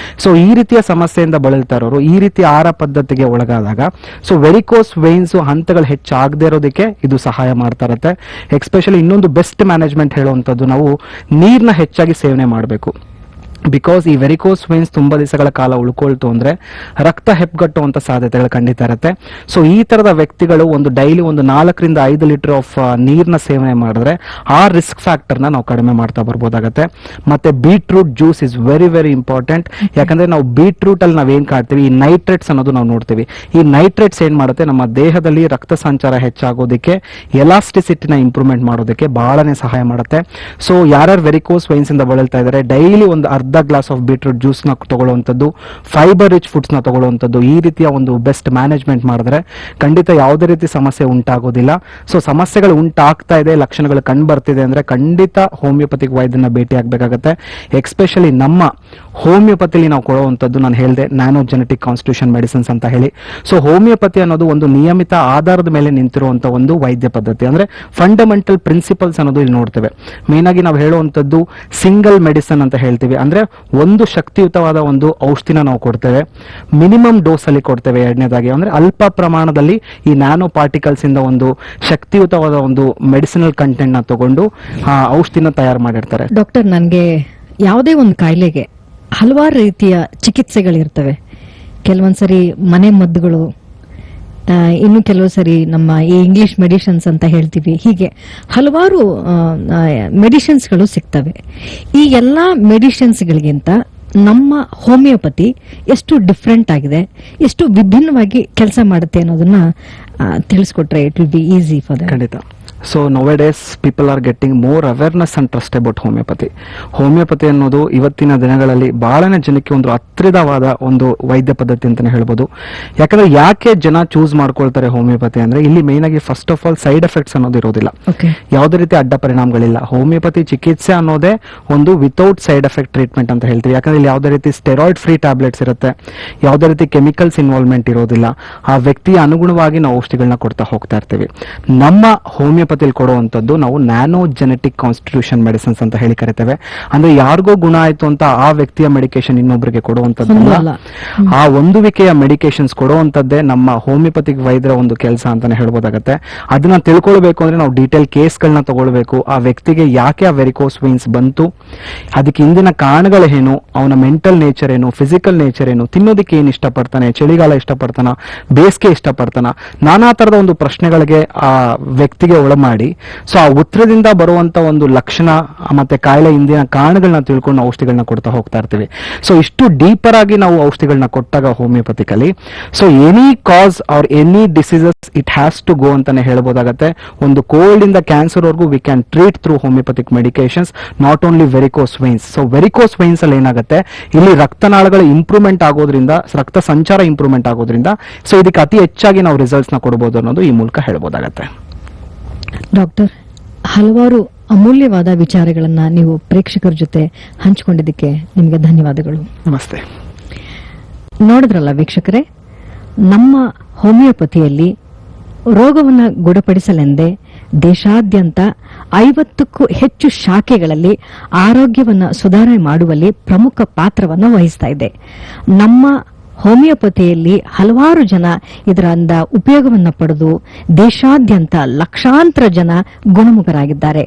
ಸೊ ಈ ರೀತಿಯ ಸಮಸ್ಯೆಯಿಂದ ಬಳಲ್ತಾ ಇರೋರು ಈ ರೀತಿಯ ಆಹಾರ ಪದ್ಧತಿಗೆ ಒಳಗಾದಾಗ ಸೊ ವೆರಿಕೋಸ್ ವೈನ್ಸ್ ಹಂತಗಳು ಹೆಚ್ಚಾಗದೇ ಇರೋದಕ್ಕೆ ಇದು ಸಹಾಯ ಮಾಡ್ತಾ ಇರುತ್ತೆ. ಎಕ್ಸ್ಪೆಷಲಿ ಇನ್ನೊಂದು ಬೆಸ್ಟ್ ಮ್ಯಾನೇಜ್ಮೆಂಟ್ ಹೇಳುವಂಥದ್ದು, ನಾವು ನೀರನ್ನ ಹೆಚ್ಚಾಗಿ ಸೇವನೆ ಮಾಡಬೇಕು. ಬಿಕಾಸ್ ಈ ವೆರಿಕೋಸ್ ವೈನ್ಸ್ ತುಂಬಾ ದಿವಸಗಳ ಕಾಲ ಉಳ್ಕೊಳ್ತು ಅಂದ್ರೆ ರಕ್ತ ಹೆಪ್ಪುಗಟ್ಟುವಂತ ಸಾಧ್ಯತೆಗಳು ಖಂಡಿತ ಇರುತ್ತೆ. ಸೊ ಈ ತರದ ವ್ಯಕ್ತಿಗಳು ಒಂದು ಡೈಲಿ ಒಂದು 4 ರಿಂದ 5 ಲೀಟರ್ ಆಫ್ ನೀರ್ನ ಸೇವನೆ ಮಾಡಿದ್ರೆ ಆ ರಿಸ್ಕ್ ಫ್ಯಾಕ್ಟರ್ನ ನಾವು ಕಡಿಮೆ ಮಾಡ್ತಾ ಬರ್ಬೋದಾಗತ್ತೆ. ಮತ್ತೆ beetroot juice is very very important. ಯಾಕಂದ್ರೆ ನಾವು ಬೀಟ್ರೂಟ್ ಅಲ್ಲಿ ನಾವೇನ್ ಕಾಡ್ತೀವಿ, ಈ ನೈಟ್ರೇಟ್ಸ್ ಅನ್ನೋದು ನಾವು ನೋಡ್ತೀವಿ. ಈ ನೈಟ್ರೇಟ್ಸ್ ಏನ್ ಮಾಡುತ್ತೆ, ನಮ್ಮ ದೇಹದಲ್ಲಿ ರಕ್ತ ಸಂಚಾರ ಹೆಚ್ಚಾಗೋದಕ್ಕೆ, ಎಲಾಸ್ಟಿಸಿಟಿನ ಇಂಪ್ರೂವ್ಮೆಂಟ್ ಮಾಡೋದಕ್ಕೆ ಬಹಳನೇ ಸಹಾಯ ಮಾಡುತ್ತೆ. ಸೊ ಯಾರ್ಯಾರು ವೆರಿಕೋಸ್ ವೈನ್ಸ್ ಇಂದ ಬಳಲ್ತಾ ಇದ್ದಾರೆ ಡೈಲಿ ಒಂದು ಅರ್ಧ ಗ್ಲಾಸ್ ಆಫ್ ಬೀಟ್ರೂಟ್ ಜ್ಯೂಸ್ ನ ತಗೊಳ್ಳುವಂಥದ್ದು, ಫೈಬರ್ ರಿಚ್ ಫುಡ್ಸ್ ನ ತಗೊಳ್ಳುವಂಥದ್ದು, ಈ ರೀತಿಯ ಒಂದು ಬೆಸ್ಟ್ ಮ್ಯಾನೇಜ್ಮೆಂಟ್ ಮಾಡಿದ್ರೆ ಖಂಡಿತ ಯಾವುದೇ ರೀತಿ ಸಮಸ್ಯೆ ಉಂಟಾಗೋದಿಲ್ಲ. ಸೊ ಸಮಸ್ಯೆಗಳು ಉಂಟಾಗ್ತಾ ಇದೆ, ಲಕ್ಷಣಗಳು ಕಂಡು ಬರ್ತಿದೆ ಅಂದ್ರೆ ಖಂಡಿತ ಹೋಮಿಯೋಪತಿಕ್ ವೈದ್ಯನ ಭೇಟಿ ಆಗ್ಬೇಕಾಗತ್ತೆ. ಎಕ್ಸ್ಪೆಷಲಿ ನಮ್ಮ ಹೋಮಿಯೋಪತಿಲಿ ನಾವು ಕೊಡುವಂಥದ್ದು ನಾನು ಹೇಳಿದೆ ನ್ಯಾನೋ ಜೆನೆಟಿಕ್ ಕಾನ್ಸ್ಟಿಟ್ಯೂಷನ್ ಮೆಡಿಸಿನ್ಸ್ ಅಂತ ಹೇಳಿ. ಸೊ ಹೋಮಿಯೋಪತಿ ಅನ್ನೋದು ಒಂದು ನಿಯಮಿತ ಆಧಾರದ ಮೇಲೆ ನಿಂತಿರುವಂತ ಒಂದು ವೈದ್ಯ ಪದ್ಧತಿ. ಅಂದ್ರೆ ಫಂಡಮೆಂಟಲ್ ಪ್ರಿನ್ಸಿಪಲ್ಸ್ ಅನ್ನೋದು ಇಲ್ಲಿ ನೋಡ್ತೇವೆ. ಮೇನ್ ಆಗಿ ನಾವು ಹೇಳುವಂಥದ್ದು ಸಿಂಗಲ್ ಮೆಡಿಸಿನ್ ಅಂತ ಹೇಳ್ತೀವಿ. ಅಂದ್ರೆ ಒಂದು ಶಕ್ತಿಯುತವಾದ ಒಂದು ಔಷಧಿನ ನಾವು ಕೊಡ್ತೇವೆ, ಮಿನಿಮಮ್ ಡೋಸ್ ಅಲ್ಲಿ ಕೊಡ್ತೇವೆ. ಎರಡನೇದಾಗಿ ಅಂದ್ರೆ ಅಲ್ಪ ಪ್ರಮಾಣದಲ್ಲಿ ಈ ನ್ಯಾನೋ ಪಾರ್ಟಿಕಲ್ಸ್ ಇಂದ ಒಂದು ಶಕ್ತಿಯುತವಾದ ಒಂದು ಮೆಡಿಸಿನಲ್ ಕಂಟೆಂಟ್ ನ ತಗೊಂಡು ಆ ಔಷಧಿನ ತಯಾರು ಮಾಡಿರ್ತಾರೆ. ಡಾಕ್ಟರ್, ನನಗೆ ಯಾವುದೇ ಒಂದು ಕಾಯಿಲೆಗೆ ಹಲವಾರು ರೀತಿಯ ಚಿಕಿತ್ಸೆಗಳಿರ್ತವೆ. ಕೆಲವೊಂದ್ಸರಿ ಮನೆ ಮದ್ದುಗಳು, ಇನ್ನು ಕೆಲವು ಸರಿ ನಮ್ಮ ಈ ಇಂಗ್ಲಿಷ್ ಮೆಡಿಸಿನ್ಸ್ ಅಂತ ಹೇಳ್ತೀವಿ. ಹೀಗೆ ಹಲವಾರು ಮೆಡಿಸಿನ್ಸ್ಗಳು ಸಿಗ್ತವೆ. ಈ ಎಲ್ಲಾ ಮೆಡಿಸಿನ್ಸ್ಗಳಿಗಿಂತ ನಮ್ಮ ಹೋಮಿಯೋಪತಿ ಎಷ್ಟು ಡಿಫ್ರೆಂಟ್ ಆಗಿದೆ, ಎಷ್ಟು ವಿಭಿನ್ನವಾಗಿ ಕೆಲಸ ಮಾಡುತ್ತೆ ಅನ್ನೋದನ್ನ ತಿಳಿಸ್ಕೊಟ್ರೆ it will be easy for that. ಖಂಡಿತ. So nowadays people are getting more awareness and trust about homeopathy. Homeopathy ಅನ್ನೋದು ಇವತ್ತಿನ ದಿನಗಳಲ್ಲಿ ಬಹಳನೇ ಜನಕ್ಕೆ ಒಂದು ಹತ್ತಿರವಾದ ಒಂದು ವೈದ್ಯ ಪದ್ಧತಿ ಅಂತಾನೆ ಹೇಳ್ಬೋದು. ಯಾಕಂದ್ರೆ ಯಾಕೆ ಜನ ಚೂಸ್ ಮಾಡ್ಕೊಳ್ತಾರೆ ಹೋಮಿಯೋಪತಿ ಅಂದ್ರೆ ಇಲ್ಲಿ ಮೇನ್ ಆಗಿ first of all side effects ಅನ್ನೋದು ಇರೋದಿಲ್ಲ, ಯಾವುದೇ ರೀತಿ ಅಡ್ಡ ಪರಿಣಾಮಗಳಿಲ್ಲ. ಹೋಮಿಯೋಪತಿ ಚಿಕಿತ್ಸೆ ಅನ್ನೋದೇ ಒಂದು ವಿತೌಟ್ ಸೈಡ್ ಎಫೆಕ್ಟ್ ಟ್ರೀಟ್ಮೆಂಟ್ ಅಂತ ಹೇಳ್ತೀವಿ. ಯಾಕಂದ್ರೆ ಇಲ್ಲಿ ಯಾವುದೇ ರೀತಿ ಸ್ಟೆರಾಯ್ಡ್ ಫ್ರೀ ಟ್ಯಾಬ್ಲೆಟ್ಸ್ ಇರುತ್ತೆ, ಯಾವುದೇ ರೀತಿ ಕೆಮಿಕಲ್ಸ್ ಇನ್ವಾಲ್ವ್ಮೆಂಟ್ ಇರೋದಿಲ್ಲ. ಆ ವ್ಯಕ್ತಿಯ ಅನುಗುಣವಾಗಿ ನಾವು ಔಷಧಿಗಳನ್ನ ಕೊಡ್ತಾ ಹೋಗ್ತಾ ಇರ್ತೀವಿ. ನಮ್ಮ ಹೋಮಿಯೋಪತಿ ಕೊಡುವಂತದ್ದು ನಾವು ನ್ಯಾನೋ ಜೆನೆಟಿಕ್ ಕಾನ್ಸ್ಟಿಟ್ಯೂಷನ್ ಮೆಡಿಸಿನ್ಸ್ ಅಂತ ಹೇಳಿ ಕರಿತೇವೆ. ಅಂದ್ರೆ ಯಾರಿಗೋ ಗುಣ ಆಯ್ತು ಅಂತ ಆ ವ್ಯಕ್ತಿಯ ಮೆಡಿಕೇಶನ್ ಇನ್ನೊಬ್ಬರಿಗೆ ಕೊಡುವಂತದ್ದು, ಆ ಒಂದುವಿಕೆಯ ಮೆಡಿಕೇಶನ್ಸ್ ಕೊಡುವಂತದ್ದೇ ನಮ್ಮ ಹೋಮಿಯೋಪತಿಕ್ ವೈದ್ಯರ ಒಂದು ಕೆಲಸ ಅಂತಾನೆ ಹೇಳ್ಬೋದಾಗತ್ತೆ. ಅದನ್ನ ತಿಳ್ಕೊಳ್ಬೇಕು ಅಂದ್ರೆ ನಾವು ಡೀಟೇಲ್ ಕೇಸ್ಗಳನ್ನ ತಗೊಳ್ಬೇಕು. ಆ ವ್ಯಕ್ತಿಗೆ ಯಾಕೆ ಆ ವೆರಿಕೋಸ್ ವೈನ್ಸ್ ಬಂತು, ಅದಕ್ಕೆ ಹಿಂದಿನ ಕಾರಣಗಳೇನು, ಅವನ ಮೆಂಟಲ್ ನೇಚರ್ ಏನು, ಫಿಸಿಕಲ್ ನೇಚರ್ ಏನು, ತಿನ್ನೋದಕ್ಕೆ ಏನ್ ಇಷ್ಟಪಡ್ತಾನೆ, ಚಳಿಗಾಲ ಇಷ್ಟಪಡ್ತಾನ, ಬೇಸಿಗೆ ಇಷ್ಟಪಡ್ತಾನ, ನಾನಾ ತರದ ಒಂದು ಪ್ರಶ್ನೆಗಳಿಗೆ ಆ ವ್ಯಕ್ತಿಗೆ ಮಾಡಿ ಸೊ ಆ ಉತ್ತರದಿಂದ ಬರುವಂತ ಒಂದು ಲಕ್ಷಣ ಮತ್ತೆ ಕಾಯಿಲೆ ಹಿಂದಿನ ಕಾರಣಗಳನ್ನ ತಿಳ್ಕೊಂಡು ಔಷಧಿಗಳನ್ನ ಕೊಡ್ತಾ ಹೋಗ್ತಾ ಇರ್ತೀವಿ. ಸೊ ಇಷ್ಟು ಡೀಪರ್ ಆಗಿ ನಾವು ಔಷಧಿಗಳನ್ನ ಕೊಟ್ಟಾಗ homeopathically so any cause or any diseases it has to go ಅಂತಾನೆ ಹೇಳ್ಬೋದಾಗತ್ತೆ. ಒಂದು ಕೋಲ್ಡ್ ಇಂದ ಕ್ಯಾನ್ಸರ್ ವರ್ಗೂ we can treat through homeopathic medications, not only varicose veins. So varicose veins ಅಲ್ಲಿ ಏನಾಗುತ್ತೆ, ಇಲ್ಲಿ ರಕ್ತನಾಳಗಳ ಇಂಪ್ರೂವ್ಮೆಂಟ್ ಆಗೋದ್ರಿಂದ, ರಕ್ತ ಸಂಚಾರ ಇಂಪ್ರೂವ್ಮೆಂಟ್ ಆಗೋದ್ರಿಂದ ಸೊ ಇದಕ್ಕೆ ಅತಿ ಹೆಚ್ಚಾಗಿ ನಾವು ರಿಸಲ್ಟ್ಸ್ ನ ಕೊಡಬಹುದು ಅನ್ನೋದು ಈ ಮೂಲಕ ಹೇಳ್ಬೋದಾಗತ್ತೆ. ಡಾಕ್ಟರ್, ಹಲವಾರು ಅಮೂಲ್ಯವಾದ ವಿಚಾರಗಳನ್ನ ನೀವು ಪ್ರೇಕ್ಷಕರ ಜೊತೆ ಹಂಚಿಕೊಂಡಿದ್ದಕ್ಕೆ ನಿಮಗೆ ಧನ್ಯವಾದಗಳು. ನಮಸ್ತೆ. ನೋಡಿದ್ರಲ್ಲ ವೀಕ್ಷಕರೇ, ನಮ್ಮ ಹೋಮಿಯೋಪತಿಯಲ್ಲಿ ರೋಗವನ್ನು ಗುಣಪಡಿಸಲೆಂದೇ ದೇಶಾದ್ಯಂತ 50ಕ್ಕೂ ಹೆಚ್ಚು ಶಾಖೆಗಳಲ್ಲಿ ಆರೋಗ್ಯವನ್ನು ಸುಧಾರಣೆ ಮಾಡುವಲ್ಲಿ ಪ್ರಮುಖ ಪಾತ್ರವನ್ನು ವಹಿಸ್ತಾ ಇದೆ. ನಮ್ಮ ಹೋಮಿಯೋಪತಿಯಲ್ಲಿ ಹಲವಾರು ಜನ ಇದರಿಂದ ಉಪಯೋಗವನ್ನು ಪಡೆದು ದೇಶಾದ್ಯಂತ ಲಕ್ಷಾಂತರ ಜನ ಗುಣಮುಖರಾಗಿದ್ದಾರೆ.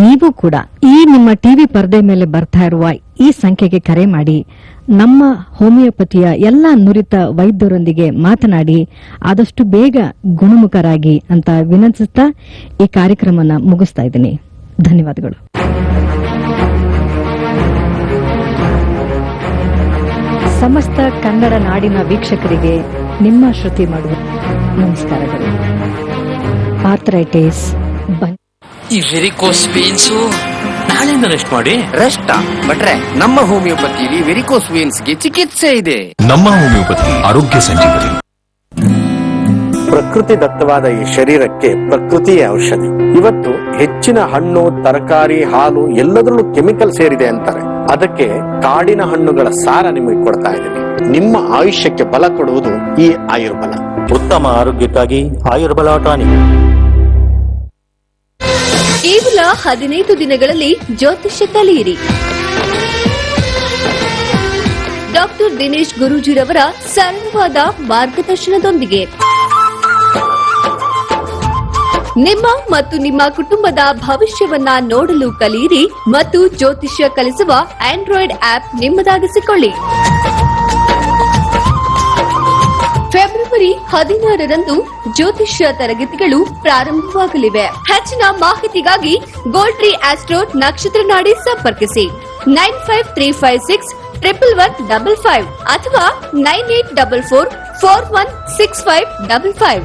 ನೀವು ಕೂಡ ಈ ನಿಮ್ಮ ಟಿವಿ ಪರದೆ ಮೇಲೆ ಬರ್ತಾ ಇರುವ ಈ ಸಂಖ್ಯೆಗೆ ಕರೆ ಮಾಡಿ ನಮ್ಮ ಹೋಮಿಯೋಪತಿಯ ಎಲ್ಲ ನುರಿತ ವೈದ್ಯರೊಂದಿಗೆ ಮಾತನಾಡಿ ಆದಷ್ಟು ಬೇಗ ಗುಣಮುಖರಾಗಿ ಅಂತ ವಿನಂತಿಸುತ್ತಾ ಈ ಕಾರ್ಯಕ್ರಮನ ಮುಗಿಸ್ತಾ ಇದ್ದೀನಿ. ಧನ್ಯವಾದಗಳು. ಸಮಸ್ತ ಕನ್ನಡ ನಾಡಿನ ವೀಕ್ಷಕರಿಗೆ ನಿಮ್ಮ ಶ್ರುತಿ ಮಾಡುವ ನಮಸ್ಕಾರಗಳು. ಆರ್ಥರೈಟಿಸ್, ಈ ವೆರಿಕೋಸ್ ವೇನ್ಸು ನಾಳೆಯಿಂದ ರೆಸ್ಟ್ ಮಾಡಿ. ರೆಸ್ಟ್ ಬಟ್ರೆ ನಮ್ಮ ಹೋಮಿಯೋಪತಿಲಿ ವೆರಿಕೋಸ್ ವೇನ್ಸ್ಗೆ ಚಿಕಿತ್ಸೆ ಇದೆ. ನಮ್ಮ ಹೋಮಿಯೋಪತಿ ಆರೋಗ್ಯ ಸಂಜೀವನಿ. ಪ್ರಕೃತಿ ದತ್ತವಾದ ಈ ಶರೀರಕ್ಕೆ ಪ್ರಕೃತಿಯೇ ಔಷಧಿ. ಇವತ್ತು ಹೆಚ್ಚಿನ ಹಣ್ಣು, ತರಕಾರಿ, ಹಾಲು ಎಲ್ಲದರಲ್ಲೂ ಕೆಮಿಕಲ್ ಸೇರಿದೆ ಅಂತಾರೆ. ಅದಕ್ಕೆ ಕಾಡಿನ ಹಣ್ಣುಗಳ ಸಾರ ನಿಮಗೆ ಕೊಡ್ತಾ ಇದ್ದೀನಿ. ನಿಮ್ಮ ಆಯುಷ್ಯಕ್ಕೆ ಬಲ ಕೊಡುವುದು ಈ ಆಯುರ್ಬಲ. ಉತ್ತಮ ಆರೋಗ್ಯಕ್ಕಾಗಿ ಆಯುರ್ಬಲ ಟಾನಿಕ್. ಕೇವಲ 15 ದಿನಗಳಲ್ಲಿ ಜ್ಯೋತಿಷ್ಯ ಕಲಿಯಿರಿ. ಡಾಕ್ಟರ್ ದಿನೇಶ್ ಗುರೂಜಿರವರ ಸರಳವಾದ ಮಾರ್ಗದರ್ಶನದೊಂದಿಗೆ ನಿಮ್ಮ ಮತ್ತು ನಿಮ್ಮ ಕುಟುಂಬದ ಭವಿಷ್ಯವನ್ನ ನೋಡಲು ಕಲಿಯಿರಿ ಮತ್ತು ಜ್ಯೋತಿಷ್ಯ ಕಲಿಸುವ ಆಂಡ್ರಾಯ್ಡ್ ಆಪ್ ನಿಮ್ಮದಾಗಿಸಿಕೊಳ್ಳಿ. ಫೆಬ್ರವರಿ 16ರಂದು ಜ್ಯೋತಿಷ್ಯ ತರಗತಿಗಳು ಪ್ರಾರಂಭವಾಗಲಿವೆ. ಹೆಚ್ಚಿನ ಮಾಹಿತಿಗಾಗಿ ಗೋಲ್ಡ್ರಿ ಆಸ್ಟ್ರೋ ನಕ್ಷತ್ರ ನಾಡಿ ಸಂಪರ್ಕಿಸಿ 9535611155 ಅಥವಾ 9844416555.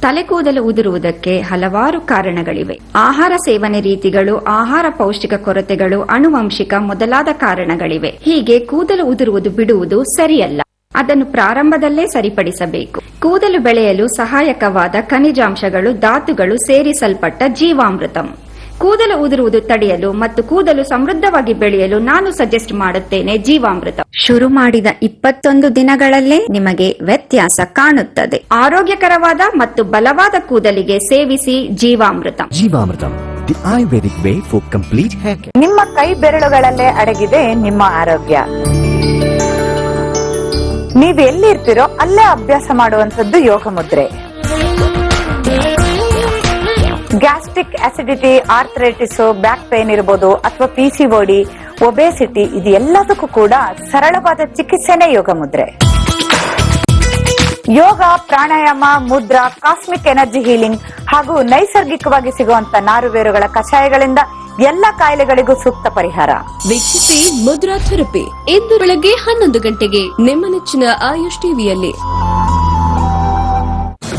ತಲೆಕೂದಲು ಉದುರುವುದಕ್ಕೆ ಹಲವಾರು ಕಾರಣಗಳಿವೆ. ಆಹಾರ ಸೇವನೆ ರೀತಿಗಳು, ಆಹಾರ ಪೌಷ್ಟಿಕ ಕೊರತೆಗಳು, ಆನುವಂಶಿಕ ಮೊದಲಾದ ಕಾರಣಗಳಿವೆ. ಹೀಗೆ ಕೂದಲು ಉದುರುವುದು ಬಿಡುವುದು ಸರಿಯಲ್ಲ. ಅದನ್ನು ಪ್ರಾರಂಭದಲ್ಲೇ ಸರಿಪಡಿಸಬೇಕು. ಕೂದಲು ಬೆಳೆಯಲು ಸಹಾಯಕವಾದ ಖನಿಜಾಂಶಗಳು, ಧಾತುಗಳು ಸೇರಿಸಲ್ಪಟ್ಟ ಜೀವಾಮೃತಂ. ಕೂದಲು ಉದುರುವುದು ತಡೆಯಲು ಮತ್ತು ಕೂದಲು ಸಮೃದ್ಧವಾಗಿ ಬೆಳೆಯಲು ನಾನು ಸಜೆಸ್ಟ್ ಮಾಡುತ್ತೇನೆ ಜೀವಾಮೃತ. ಶುರು ಮಾಡಿದ 21 ದಿನಗಳಲ್ಲೇ ನಿಮಗೆ ವ್ಯತ್ಯಾಸ ಕಾಣುತ್ತದೆ. ಆರೋಗ್ಯಕರವಾದ ಮತ್ತು ಬಲವಾದ ಕೂದಲಿಗೆ ಸೇವಿಸಿ Jeevamrutha. Jeevamrutham, the ayurvedic way for complete hair care. ನಿಮ್ಮ ಕೈ ಬೆರಳುಗಳಲ್ಲೇ ಅಡಗಿದೆ ನಿಮ್ಮ ಆರೋಗ್ಯ. ನೀವು ಎಲ್ಲಿರ್ತೀರೋ ಅಲ್ಲೇ ಅಭ್ಯಾಸ ಮಾಡುವಂತದ್ದು ಯೋಗ ಮುದ್ರೆ. Gastric acidity, arthritis, back pain ಇರಬಹುದು ಅಥವಾ PCOD, ಒಬೆಸಿಟಿ, ಇದು ಎಲ್ಲದಕ್ಕೂ ಕೂಡ ಸರಳವಾದ ಚಿಕಿತ್ಸೆನೇ ಯೋಗ ಮುದ್ರೆ. ಯೋಗ, ಪ್ರಾಣಾಯಾಮ, ಮುದ್ರಾ, ಕಾಸ್ಮಿಕ್ ಎನರ್ಜಿ ಹೀಲಿಂಗ್ ಹಾಗೂ ನೈಸರ್ಗಿಕವಾಗಿ ಸಿಗುವಂತ ನಾರುಬೇರುಗಳ ಕಷಾಯಗಳಿಂದ ಎಲ್ಲ ಕಾಯಿಲೆಗಳಿಗೂ ಸೂಕ್ತ ಪರಿಹಾರ. ವೀಕ್ಷಿಸಿ ಮುದ್ರಾ ಥೆರಪಿ ಇಂದು ಬೆಳಗ್ಗೆ 11 ಗಂಟೆಗೆ ನಿಮ್ಮ ನೆಚ್ಚಿನ ಆಯುಷ್ ಟಿವಿಯಲ್ಲಿ.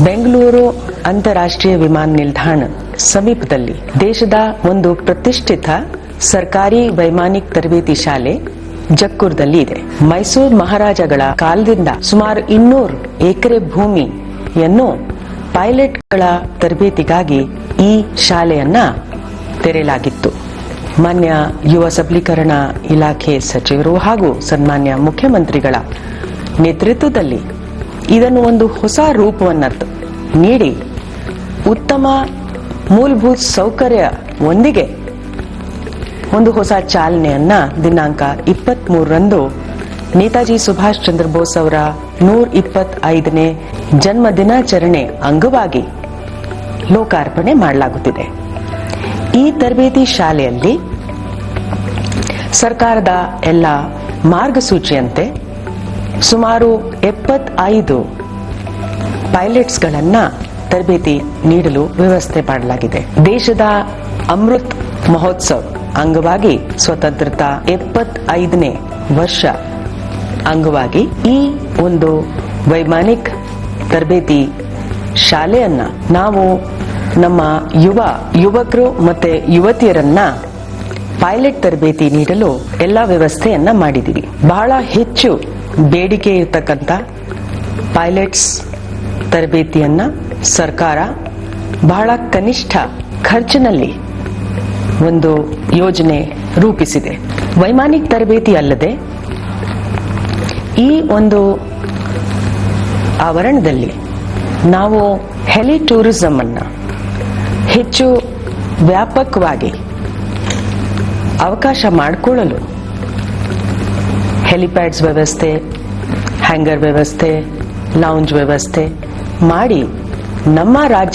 ಬೆಂಗಳೂರು ಅಂತಾರಾಷ್ಟ್ರೀಯ ವಿಮಾನ ನಿಲ್ದಾಣ ಸಮೀಪದಲ್ಲಿ ದೇಶದ ಒಂದು ಪ್ರತಿಷ್ಠಿತ ಸರ್ಕಾರಿ ವೈಮಾನಿಕ ತರಬೇತಿ ಶಾಲೆ ಜಕ್ಕೂರ್ದಲ್ಲಿ ಇದೆ. ಮೈಸೂರು ಮಹಾರಾಜಗಳ ಕಾಲದಿಂದ ಸುಮಾರು 200 ಎಕರೆ ಭೂಮಿಯನ್ನು ಪೈಲಟ್ಗಳ ತರಬೇತಿಗಾಗಿ ಈ ಶಾಲೆಯನ್ನ ತೆರೆಯಲಾಗಿತ್ತು. ಮಾನ್ಯ ಯುವ ಸಬಲೀಕರಣ ಇಲಾಖೆ ಸಚಿವರು ಹಾಗೂ ಸನ್ಮಾನ್ಯ ಮುಖ್ಯಮಂತ್ರಿಗಳ ನೇತೃತ್ವದಲ್ಲಿ ಇದನ್ನು ಒಂದು ಹೊಸ ರೂಪವನ್ನು ನೀಡಿ ಉತ್ತಮ ಮೂಲಭೂತ ಸೌಕರ್ಯವೊಂದಿಗೆ ಒಂದು ಹೊಸ ಚಾಲನೆಯನ್ನ ದಿನಾಂಕ 23ರಂದು ನೇತಾಜಿ ಸುಭಾಷ್ ಚಂದ್ರ ಬೋಸ್ ಅವರ 125ನೇ ಜನ್ಮ ದಿನಾಚರಣೆ ಅಂಗವಾಗಿ ಲೋಕಾರ್ಪಣೆ ಮಾಡಲಾಗುತ್ತಿದೆ. ಈ ತರಬೇತಿ ಶಾಲೆಯಲ್ಲಿ ಸರ್ಕಾರದ ಎಲ್ಲ ಮಾರ್ಗಸೂಚಿಯಂತೆ ಸುಮಾರು 75 ಪೈಲಟ್ಸ್ಗಳನ್ನ ತರಬೇತಿ ನೀಡಲು ವ್ಯವಸ್ಥೆ ಮಾಡಲಾಗಿದೆ. ದೇಶದ ಅಮೃತ್ ಮಹೋತ್ಸವ್ ಅಂಗವಾಗಿ ಸ್ವತಂತ್ರತಾ 75ನೇ ವರ್ಷ ಅಂಗವಾಗಿ ಈ ಒಂದು ವೈಮಾನಿಕ ತರಬೇತಿ ಶಾಲೆಯನ್ನ ನಾವು ನಮ್ಮ ಯುವಕರು ಮತ್ತೆ ಯುವತಿಯರನ್ನ ಪೈಲಟ್ ತರಬೇತಿ ನೀಡಲು ಎಲ್ಲಾ ವ್ಯವಸ್ಥೆಯನ್ನ ಮಾಡಿದ್ದೀವಿ. ಬಹಳ ಹೆಚ್ಚು ಬೇಡಿಕೆ ಇರತಕ್ಕಂತ ಪೈಲಟ್ಸ್ ತರಬೇತಿಯನ್ನ ಸರ್ಕಾರ ಬಹಳ ಕನಿಷ್ಠ ಖರ್ಚಿನಲ್ಲಿ ಒಂದು ಯೋಜನೆ ರೂಪಿಸಿದೆ. ವೈಮಾನಿಕ ತರಬೇತಿ ಅಲ್ಲದೆ ಈ ಒಂದು ಆವರಣದಲ್ಲಿ ನಾವು ಹೆಲಿ ಟೂರಿಸಂ ಅನ್ನ ಹೆಚ್ಚು ವ್ಯಾಪಕವಾಗಿ ಅವಕಾಶ ಮಾಡಿಕೊಳ್ಳಲು ಹೆಲಿಪ್ಯಾಡ್ಸ್ ವ್ಯವಸ್ಥೆ, ಹ್ಯಾಂಗರ್ ವ್ಯವಸ್ಥೆ, ಲೌಂಜ್ ವ್ಯವಸ್ಥೆ ಮಾಡಿ ನಮ್ಮ ರಾಜ್ಯ